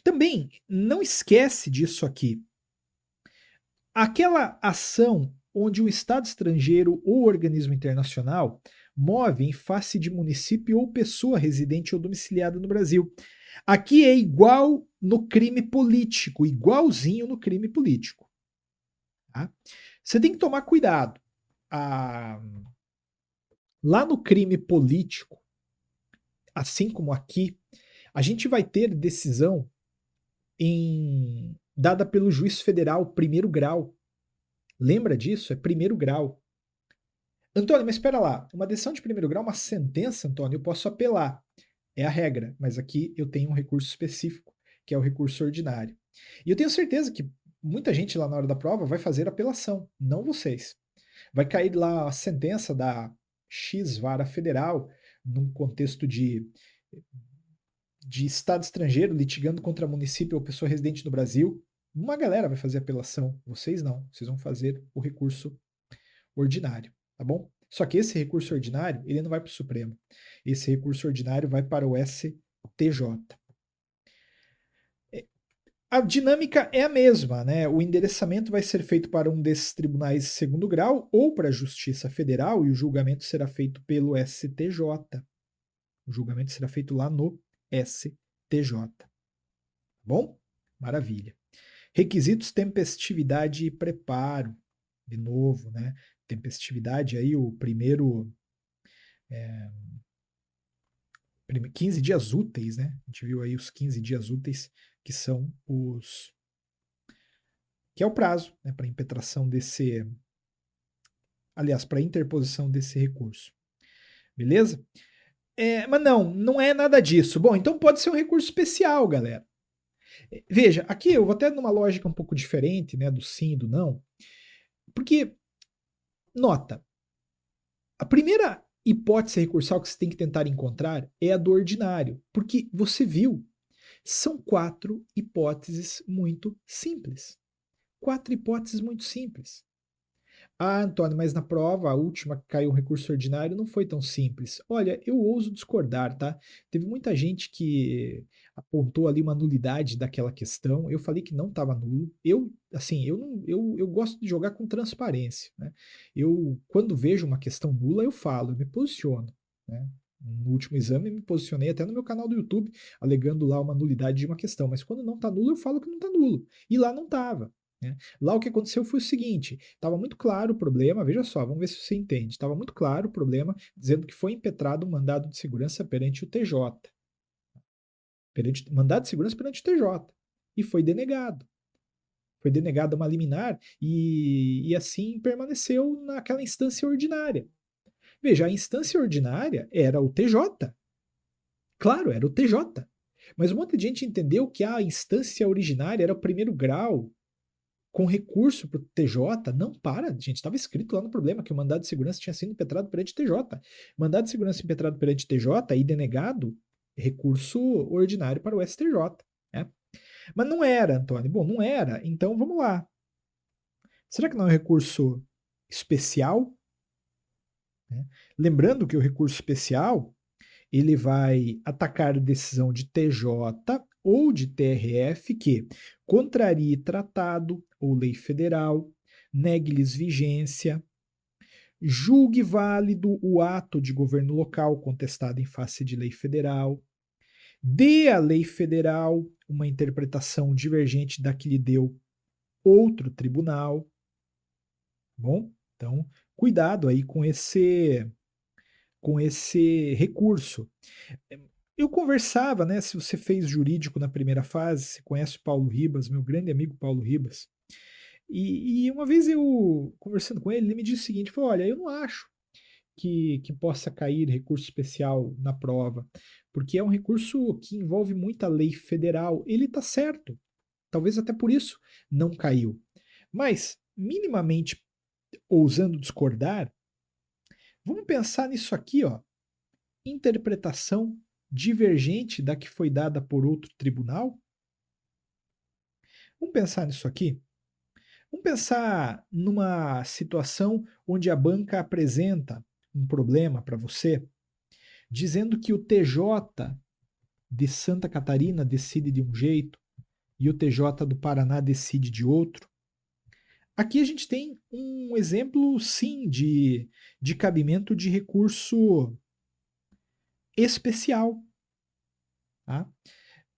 Também, não esquece disso aqui. Aquela ação onde o Estado estrangeiro ou organismo internacional move em face de município ou pessoa residente ou domiciliada no Brasil. Aqui é igual no crime político, igualzinho no crime político. Tá? Você tem que tomar cuidado. Lá no crime político, assim como aqui, a gente vai ter decisão dada pelo juiz federal, primeiro grau. Lembra disso? É primeiro grau. Antônio, mas espera lá. Uma decisão de primeiro grau, uma sentença, Antônio, eu posso apelar. É a regra, mas aqui eu tenho um recurso específico, que é o recurso ordinário. E eu tenho certeza que muita gente lá na hora da prova vai fazer apelação, não vocês. Vai cair lá a sentença da X vara federal, num contexto de Estado estrangeiro litigando contra município ou pessoa residente no Brasil. Uma galera vai fazer apelação, vocês não. Vocês vão fazer o recurso ordinário, tá bom? Só que esse recurso ordinário, ele não vai para o Supremo. Esse recurso ordinário vai para o STJ. A dinâmica é a mesma, né? O endereçamento vai ser feito para um desses tribunais de segundo grau ou para a Justiça Federal e o julgamento será feito pelo STJ. O julgamento será feito lá no STJ. Tá bom? Maravilha. Requisitos: tempestividade e preparo. De novo, né? Tempestividade aí, o primeiro 15 dias úteis, né? A gente viu aí os 15 dias úteis, que são que é o prazo, né, para impetração desse, aliás, para interposição desse recurso. Beleza? Mas não é nada disso. Bom, então pode ser um recurso especial, galera. Veja, aqui eu vou até numa lógica um pouco diferente, né, do sim e do não, porque, nota, a primeira hipótese recursal que você tem que tentar encontrar é a do ordinário, porque você viu, são 4 hipóteses muito simples. 4 hipóteses muito simples. Ah, Antônio, mas na prova, a última que caiu um recurso ordinário, não foi tão simples. Olha, eu ouso discordar, tá? Teve muita gente que apontou ali uma nulidade daquela questão. Eu falei que não estava nulo. Eu gosto de jogar com transparência, né? Quando vejo uma questão nula, eu falo, eu me posiciono, né? No último exame, eu me posicionei até no meu canal do YouTube, alegando lá uma nulidade de uma questão. Mas quando não está nulo, eu falo que não está nulo. E lá não estava. Né? Lá o que aconteceu foi o seguinte: estava muito claro o problema, veja só, vamos ver se você entende. Estava muito claro o problema, dizendo que foi impetrado um mandado de segurança perante o TJ. Mandado de segurança perante o TJ. E foi denegado. Foi denegada uma liminar e assim permaneceu naquela instância ordinária. Veja, a instância ordinária era o TJ. Claro, era o TJ. Mas um monte de gente entendeu que a instância originária era o primeiro grau, com recurso para o TJ. Não, para, gente, estava escrito lá no problema que o mandado de segurança tinha sido impetrado perante TJ. Mandado de segurança impetrado perante TJ e denegado, recurso ordinário para o STJ. Né? Mas não era, Antônio. Bom, não era, então vamos lá. Será que não é um recurso especial? né? Lembrando que o recurso especial ele vai atacar decisão de TJ ou de TRF que contrarie tratado ou lei federal, negue-lhes vigência, julgue válido o ato de governo local contestado em face de lei federal, dê à lei federal uma interpretação divergente da que lhe deu outro tribunal, tá bom? Então, cuidado aí com esse recurso. Eu conversava, né? Se você fez jurídico na primeira fase, você conhece o Paulo Ribas, meu grande amigo Paulo Ribas. E uma vez eu, conversando com ele me disse o seguinte: falou, olha, eu não acho que possa cair recurso especial na prova, porque é um recurso que envolve muita lei federal. Ele está certo, talvez até por isso não caiu. Mas, minimamente ousando discordar, vamos pensar nisso aqui, ó. Interpretação divergente da que foi dada por outro tribunal? Vamos pensar nisso aqui? Vamos pensar numa situação onde a banca apresenta um problema para você, dizendo que o TJ de Santa Catarina decide de um jeito e o TJ do Paraná decide de outro. Aqui a gente tem um exemplo, sim, de cabimento de recurso especial. Tá?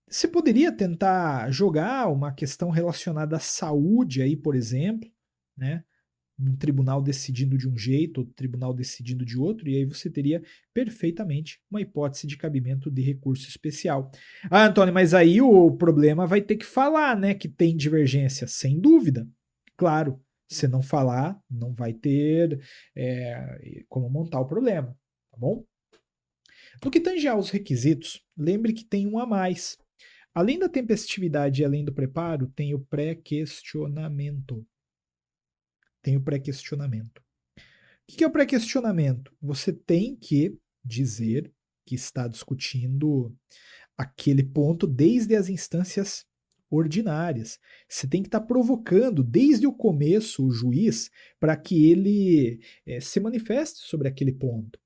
Você poderia tentar jogar uma questão relacionada à saúde aí, por exemplo, né? Um tribunal decidindo de um jeito, outro tribunal decidindo de outro, e aí você teria perfeitamente uma hipótese de cabimento de recurso especial. Ah, Antônio, mas aí o problema vai ter que falar, né, que tem divergência, sem dúvida. Claro, se não falar, não vai ter como montar o problema, tá bom? No que tange aos requisitos, lembre que tem um a mais. Além da tempestividade e além do preparo, tem o pré-questionamento. Tem o pré-questionamento. O que é o pré-questionamento? Você tem que dizer que está discutindo aquele ponto desde as instâncias ordinárias. Você tem que estar provocando desde o começo o juiz para que ele se manifeste sobre aquele ponto.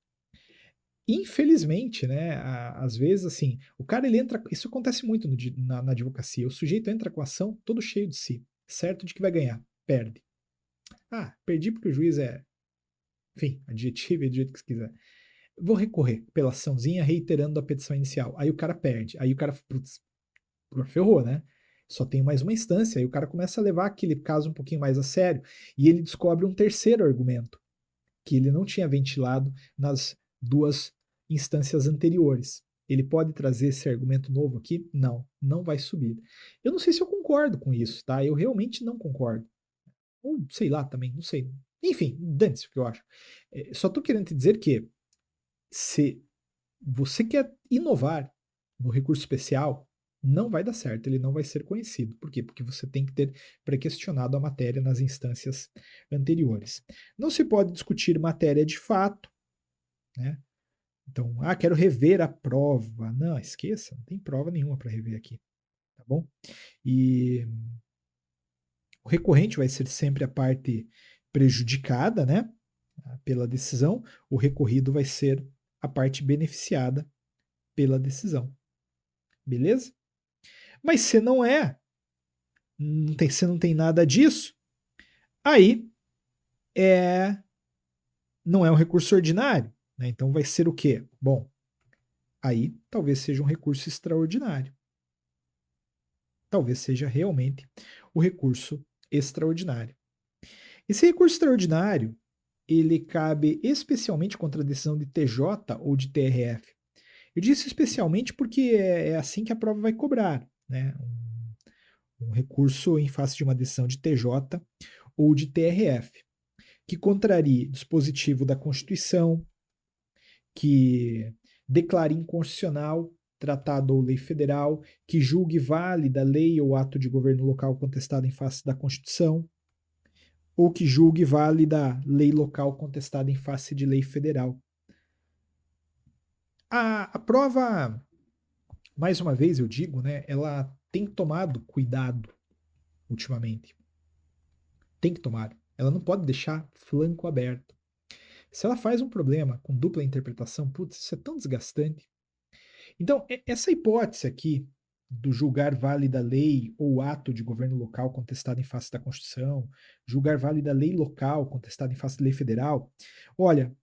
Infelizmente, né, às vezes, assim, o cara ele entra. Isso acontece muito na advocacia. O sujeito entra com a ação todo cheio de si, certo de que vai ganhar, perde. Ah, perdi porque o juiz é. Enfim, adjetivo é do jeito que você quiser. Vou recorrer pela açãozinha reiterando a petição inicial. Aí o cara perde. Aí o cara, putz, ferrou, né? Só tem mais uma instância. Aí o cara começa a levar aquele caso um pouquinho mais a sério. E ele descobre um terceiro argumento que ele não tinha ventilado nas duas instâncias anteriores. Ele pode trazer esse argumento novo aqui? Não, não vai subir. Eu não sei se eu concordo com isso, tá? Eu realmente não concordo. Ou sei lá também, não sei. Enfim, dane-se o que eu acho. Só estou querendo te dizer que se você quer inovar no recurso especial, não vai dar certo, ele não vai ser conhecido. Por quê? Porque você tem que ter pré-questionado a matéria nas instâncias anteriores. Não se pode discutir matéria de fato, né? Então, quero rever a prova. Não, esqueça, não tem prova nenhuma para rever aqui, tá bom? E o recorrente vai ser sempre a parte prejudicada, né? Pela decisão, o recorrido vai ser a parte beneficiada pela decisão. Beleza? Mas se não é, se não tem nada disso, aí não é um recurso ordinário. Né? Então vai ser o quê? Bom, aí talvez seja um recurso extraordinário. Talvez seja realmente o recurso extraordinário. Esse recurso extraordinário, ele cabe especialmente contra a decisão de TJ ou de TRF. Eu disse especialmente porque é assim que a prova vai cobrar, né? Um recurso em face de uma decisão de TJ ou de TRF, que contrarie dispositivo da Constituição, que declare inconstitucional tratado ou lei federal, que julgue válida lei ou ato de governo local contestado em face da Constituição, ou que julgue válida lei local contestada em face de lei federal. A prova, mais uma vez eu digo, né, ela tem tomado cuidado ultimamente. Tem que tomar. Ela não pode deixar flanco aberto. Se ela faz um problema com dupla interpretação, putz, isso é tão desgastante. Então, essa hipótese aqui do julgar válida lei ou ato de governo local contestado em face da Constituição, julgar válida lei local contestada em face da lei federal, olha,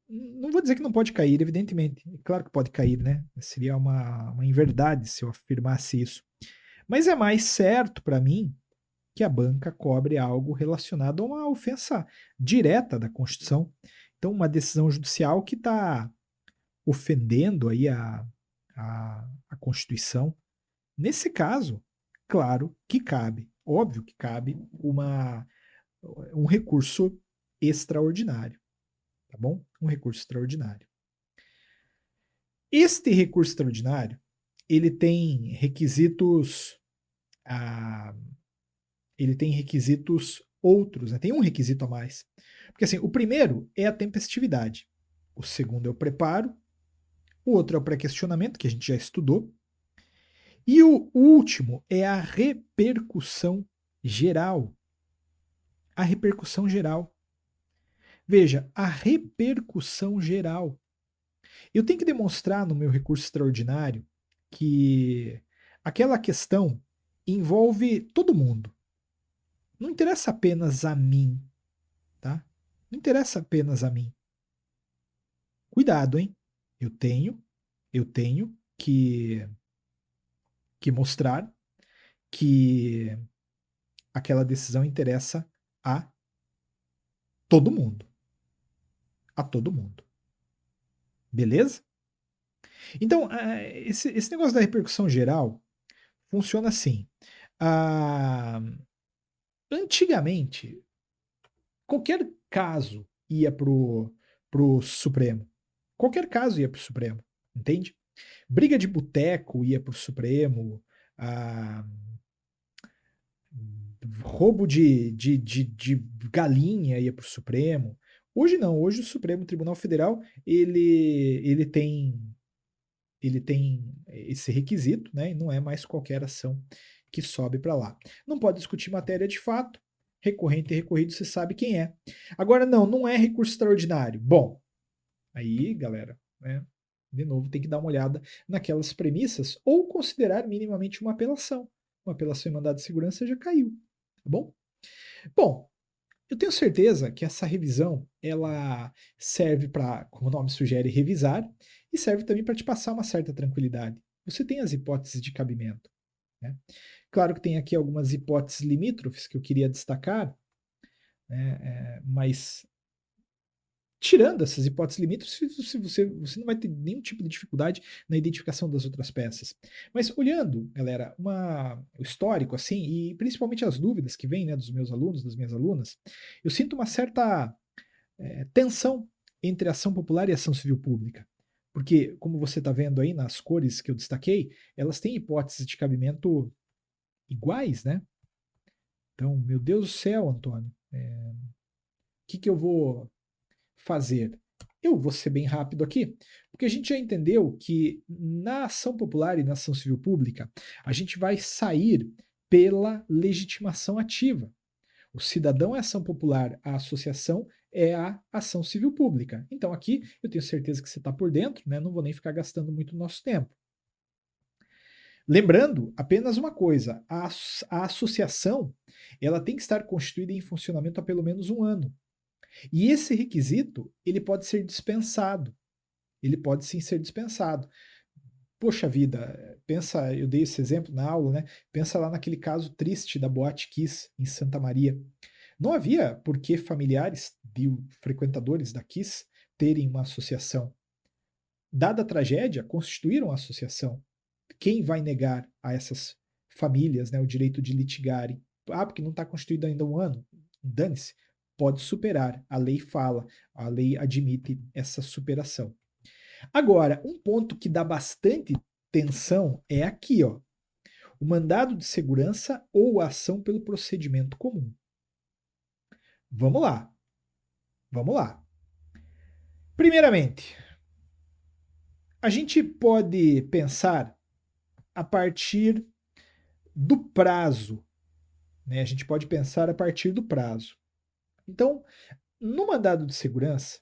não vou dizer que não pode cair, evidentemente. É claro que pode cair, né? Seria uma inverdade se eu afirmasse isso. Mas é mais certo para mim que a banca cobre algo relacionado a uma ofensa direta da Constituição. Então, uma decisão judicial que está ofendendo aí a Constituição. Nesse caso, claro que cabe, óbvio que cabe um recurso extraordinário, tá bom? Um recurso extraordinário. Este recurso extraordinário, ele tem requisitos, ah, ele tem requisitos outros, né? Tem um requisito a mais. Porque assim, o primeiro é a tempestividade, o segundo é o preparo, o outro é o pré-questionamento, que a gente já estudou, e o último é a repercussão geral. A repercussão geral. Veja, a repercussão geral. Eu tenho que demonstrar no meu recurso extraordinário que aquela questão envolve todo mundo. Não interessa apenas a mim, tá? Não interessa apenas a mim. Cuidado, hein? Eu tenho que mostrar que aquela decisão interessa a todo mundo. A todo mundo. Beleza? Então, esse negócio da repercussão geral funciona assim. Ah, antigamente, qualquer caso ia pro Supremo. Qualquer caso ia pro Supremo, entende? Briga de boteco ia pro Supremo, ah, roubo de galinha ia pro Supremo. Hoje não, hoje o Supremo Tribunal Federal ele tem esse requisito, né? E não é mais qualquer ação que sobe para lá. Não pode discutir matéria de fato, recorrente e recorrido, você sabe quem é. Agora, não é recurso extraordinário. Bom, aí, galera, né? De novo, tem que dar uma olhada naquelas premissas ou considerar minimamente uma apelação. Uma apelação em mandado de segurança já caiu, tá bom? Bom, eu tenho certeza que essa revisão ela serve para, como o nome sugere, revisar e serve também para te passar uma certa tranquilidade. Você tem as hipóteses de cabimento, né? Claro que tem aqui algumas hipóteses limítrofes que eu queria destacar, né? Mas tirando essas hipóteses limítrofes, você não vai ter nenhum tipo de dificuldade na identificação das outras peças. Mas olhando, galera, o histórico assim, e principalmente as dúvidas que vêm, né, dos meus alunos, das minhas alunas, eu sinto uma certa tensão entre ação popular e ação civil pública. Porque, como você está vendo aí nas cores que eu destaquei, elas têm hipóteses de cabimento iguais, né? Então, meu Deus do céu, Antônio, que eu vou fazer? Eu vou ser bem rápido aqui, porque a gente já entendeu que na ação popular e na ação civil pública, a gente vai sair pela legitimação ativa. O cidadão é ação popular, a associação é a ação civil pública. Então aqui eu tenho certeza que você está por dentro, né? Não vou nem ficar gastando muito nosso tempo. Lembrando apenas uma coisa, a associação ela tem que estar constituída em funcionamento há pelo menos um ano. E esse requisito, ele pode ser dispensado. Ele pode sim ser dispensado. Poxa vida, pensa, eu dei esse exemplo na aula, né? Pensa lá naquele caso triste da Boate Kiss em Santa Maria. Não havia por que familiares de frequentadores da Kiss terem uma associação. Dada a tragédia, constituíram a associação. Quem vai negar a essas famílias, né, o direito de litigarem? Ah, porque não está constituído ainda um ano? Dane-se. Pode superar. A lei fala, a lei admite essa superação. Agora, um ponto que dá bastante tensão é aqui, ó. O mandado de segurança ou a ação pelo procedimento comum. Vamos lá. Vamos lá. Primeiramente, a gente pode pensar a partir do prazo, né? A gente pode pensar a partir do prazo. Então, no mandado de segurança,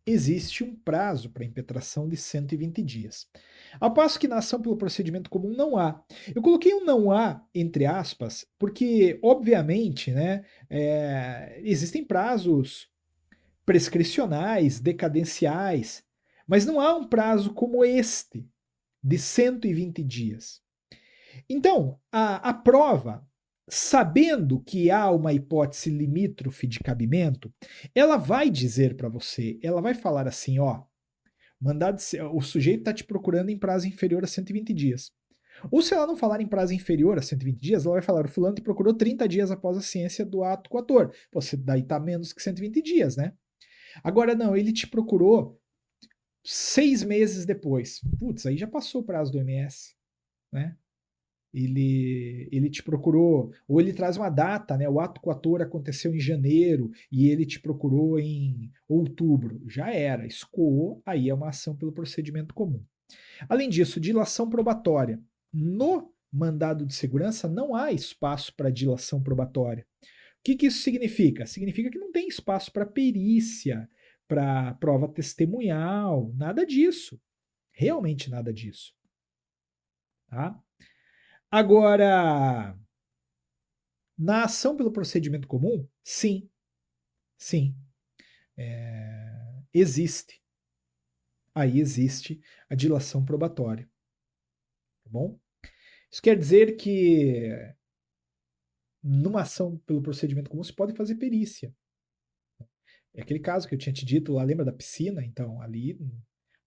existe um prazo para impetração de 120 dias. Ao passo que na ação pelo procedimento comum não há. Eu coloquei um não há entre aspas, porque, obviamente, né, existem prazos prescricionais, decadenciais, mas não há um prazo como este, de 120 dias. Então, a prova, sabendo que há uma hipótese limítrofe de cabimento, ela vai dizer para você, ela vai falar assim, ó, o sujeito está te procurando em prazo inferior a 120 dias. Ou se ela não falar em prazo inferior a 120 dias, ela vai falar, o fulano te procurou 30 dias após a ciência do ato coator. Você daí tá menos que 120 dias, né? Agora não, ele te procurou 6 meses depois. Putz, aí já passou o prazo do MS, né? Ele te procurou, ou ele traz uma data, né? O ato coator aconteceu em janeiro e ele te procurou em outubro. Já era, escoou, aí é uma ação pelo procedimento comum. Além disso, dilação probatória. No mandado de segurança não há espaço para dilação probatória. O que isso significa? Significa que não tem espaço para perícia, para prova testemunhal, nada disso. Realmente nada disso. Tá? Agora, na ação pelo procedimento comum, sim, sim, existe. Aí existe a dilação probatória. Tá bom? Isso quer dizer que numa ação pelo procedimento comum, você pode fazer perícia. É aquele caso que eu tinha te dito lá, lembra da piscina? Então, ali,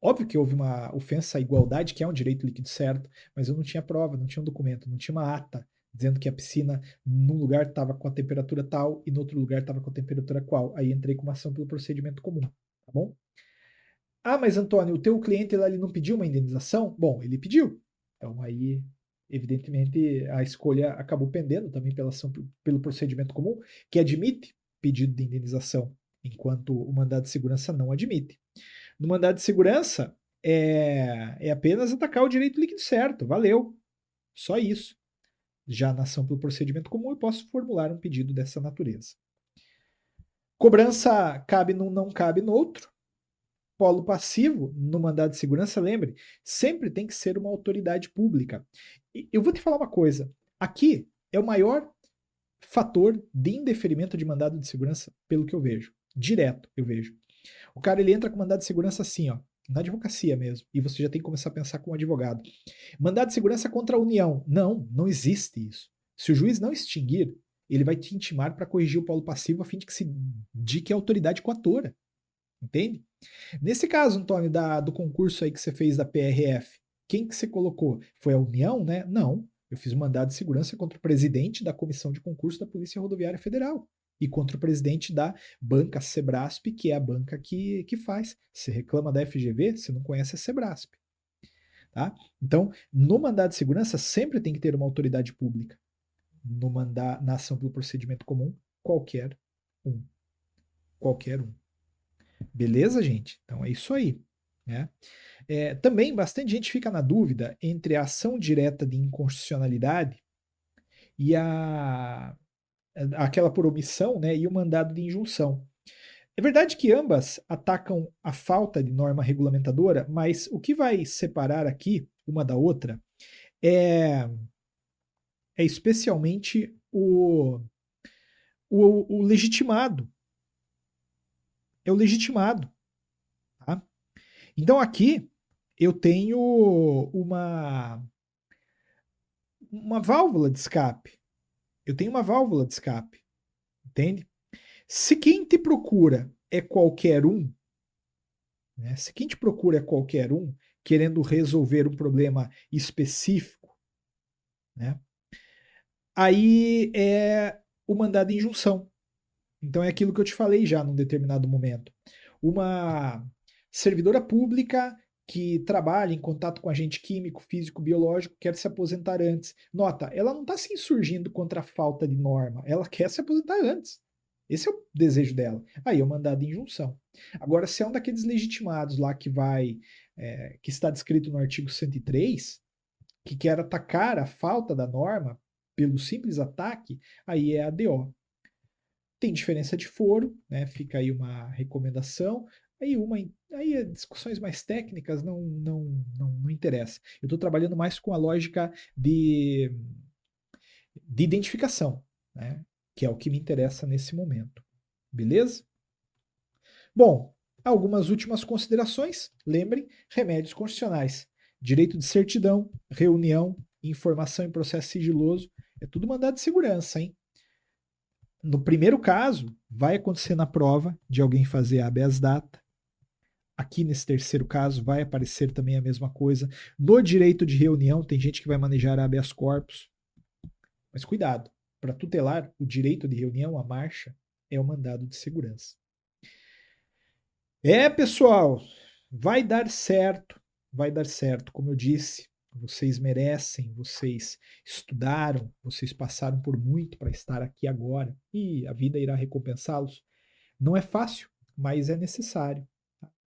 óbvio que houve uma ofensa à igualdade, que é um direito líquido certo, mas eu não tinha prova, não tinha um documento, não tinha uma ata dizendo que a piscina num lugar estava com a temperatura tal e no outro lugar estava com a temperatura qual. Aí entrei com uma ação pelo procedimento comum, tá bom? Ah, mas Antônio, o teu cliente lá, ele não pediu uma indenização? Bom, ele pediu. Então aí, evidentemente, a escolha acabou pendendo também pela ação pelo procedimento comum, que admite pedido de indenização, enquanto o mandado de segurança não admite. No mandado de segurança, é apenas atacar o direito líquido certo, valeu. Só isso. Já na ação pelo procedimento comum, eu posso formular um pedido dessa natureza. Cobrança cabe num, não cabe no outro. Polo passivo, no mandado de segurança, lembre, sempre tem que ser uma autoridade pública. E eu vou te falar uma coisa. Aqui é o maior fator de indeferimento de mandado de segurança, pelo que eu vejo. Direto, eu vejo. O cara, ele entra com mandado de segurança assim, ó, na advocacia mesmo, e você já tem que começar a pensar como advogado. Mandado de segurança contra a União. Não, não existe isso. Se o juiz não extinguir, ele vai te intimar para corrigir o polo passivo a fim de que se dique a autoridade coatora. Entende? Nesse caso, Antônio, do concurso aí que você fez da PRF, quem que você colocou? Foi a União, né? Não. Eu fiz um mandado de segurança contra o presidente da comissão de concurso da Polícia Rodoviária Federal e contra o presidente da banca Sebrasp, que é a banca que faz. Você reclama da FGV, você não conhece a Sebrasp. Tá? Então, no mandado de segurança sempre tem que ter uma autoridade pública. Na ação pelo procedimento comum, qualquer um. Qualquer um. Beleza, gente? Então é isso aí. Né? Também bastante gente fica na dúvida entre a ação direta de inconstitucionalidade e aquela por omissão, né, e o mandado de injunção. É verdade que ambas atacam a falta de norma regulamentadora, mas o que vai separar aqui uma da outra é especialmente o legitimado. É o legitimado. Tá? Então aqui eu tenho uma válvula de escape. Eu tenho uma válvula de escape. Entende? Se quem te procura é qualquer um, né? Se quem te procura é qualquer um, querendo resolver um problema específico, né? Aí é o mandado de injunção. Então é aquilo que eu te falei já num determinado momento. Uma servidora pública que trabalha em contato com agente químico, físico, biológico, quer se aposentar antes. Nota, ela não está se insurgindo contra a falta de norma, ela quer se aposentar antes. Esse é o desejo dela. Aí é o mandado de injunção. Agora, se é um daqueles legitimados lá que está descrito no artigo 103, que quer atacar a falta da norma pelo simples ataque, aí é a ADO. Tem diferença de foro, né? Fica aí uma recomendação. Aí discussões mais técnicas não interessa. Eu estou trabalhando mais com a lógica de identificação, né? Que é o que me interessa nesse momento. Beleza? Bom, algumas últimas considerações. Lembrem, remédios constitucionais. Direito de certidão, reunião, informação em processo sigiloso. É tudo mandado de segurança, hein? No primeiro caso, vai acontecer na prova de alguém fazer habeas data. Aqui nesse terceiro caso vai aparecer também a mesma coisa. No direito de reunião, tem gente que vai manejar habeas corpus. Mas cuidado, para tutelar o direito de reunião, a marcha é o mandado de segurança. Pessoal, vai dar certo, vai dar certo. Como eu disse, vocês merecem, vocês estudaram, vocês passaram por muito para estar aqui agora e a vida irá recompensá-los. Não é fácil, mas é necessário.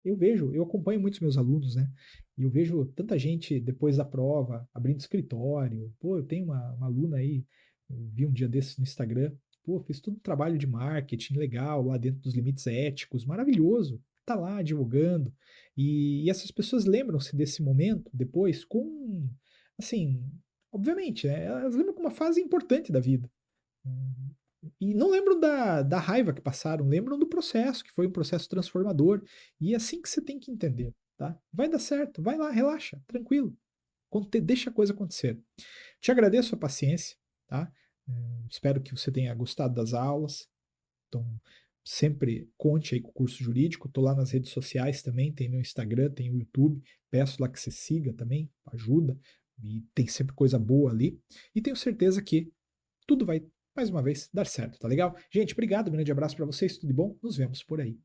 Eu acompanho muitos meus alunos, né? E eu vejo tanta gente depois da prova abrindo escritório. Pô, eu tenho uma aluna aí, eu vi um dia desses no Instagram. Pô, fez todo um trabalho de marketing legal lá dentro dos limites éticos, maravilhoso. Tá lá divulgando. E essas pessoas lembram-se desse momento depois com, assim, obviamente, né? Elas lembram com uma fase importante da vida. E não lembram da raiva que passaram, lembram do processo, que foi um processo transformador. E é assim que você tem que entender, tá? Vai dar certo, vai lá, relaxa, tranquilo. Deixa a coisa acontecer. Te agradeço a paciência, tá? Espero que você tenha gostado das aulas. Então, sempre conte aí com o curso jurídico. Estou lá nas redes sociais também, tem meu Instagram, tem o YouTube. Peço lá que você siga também, ajuda. E tem sempre coisa boa ali. E tenho certeza que tudo vai, mais uma vez, dar certo, tá legal? Gente, obrigado, um grande abraço para vocês, tudo de bom? Nos vemos por aí.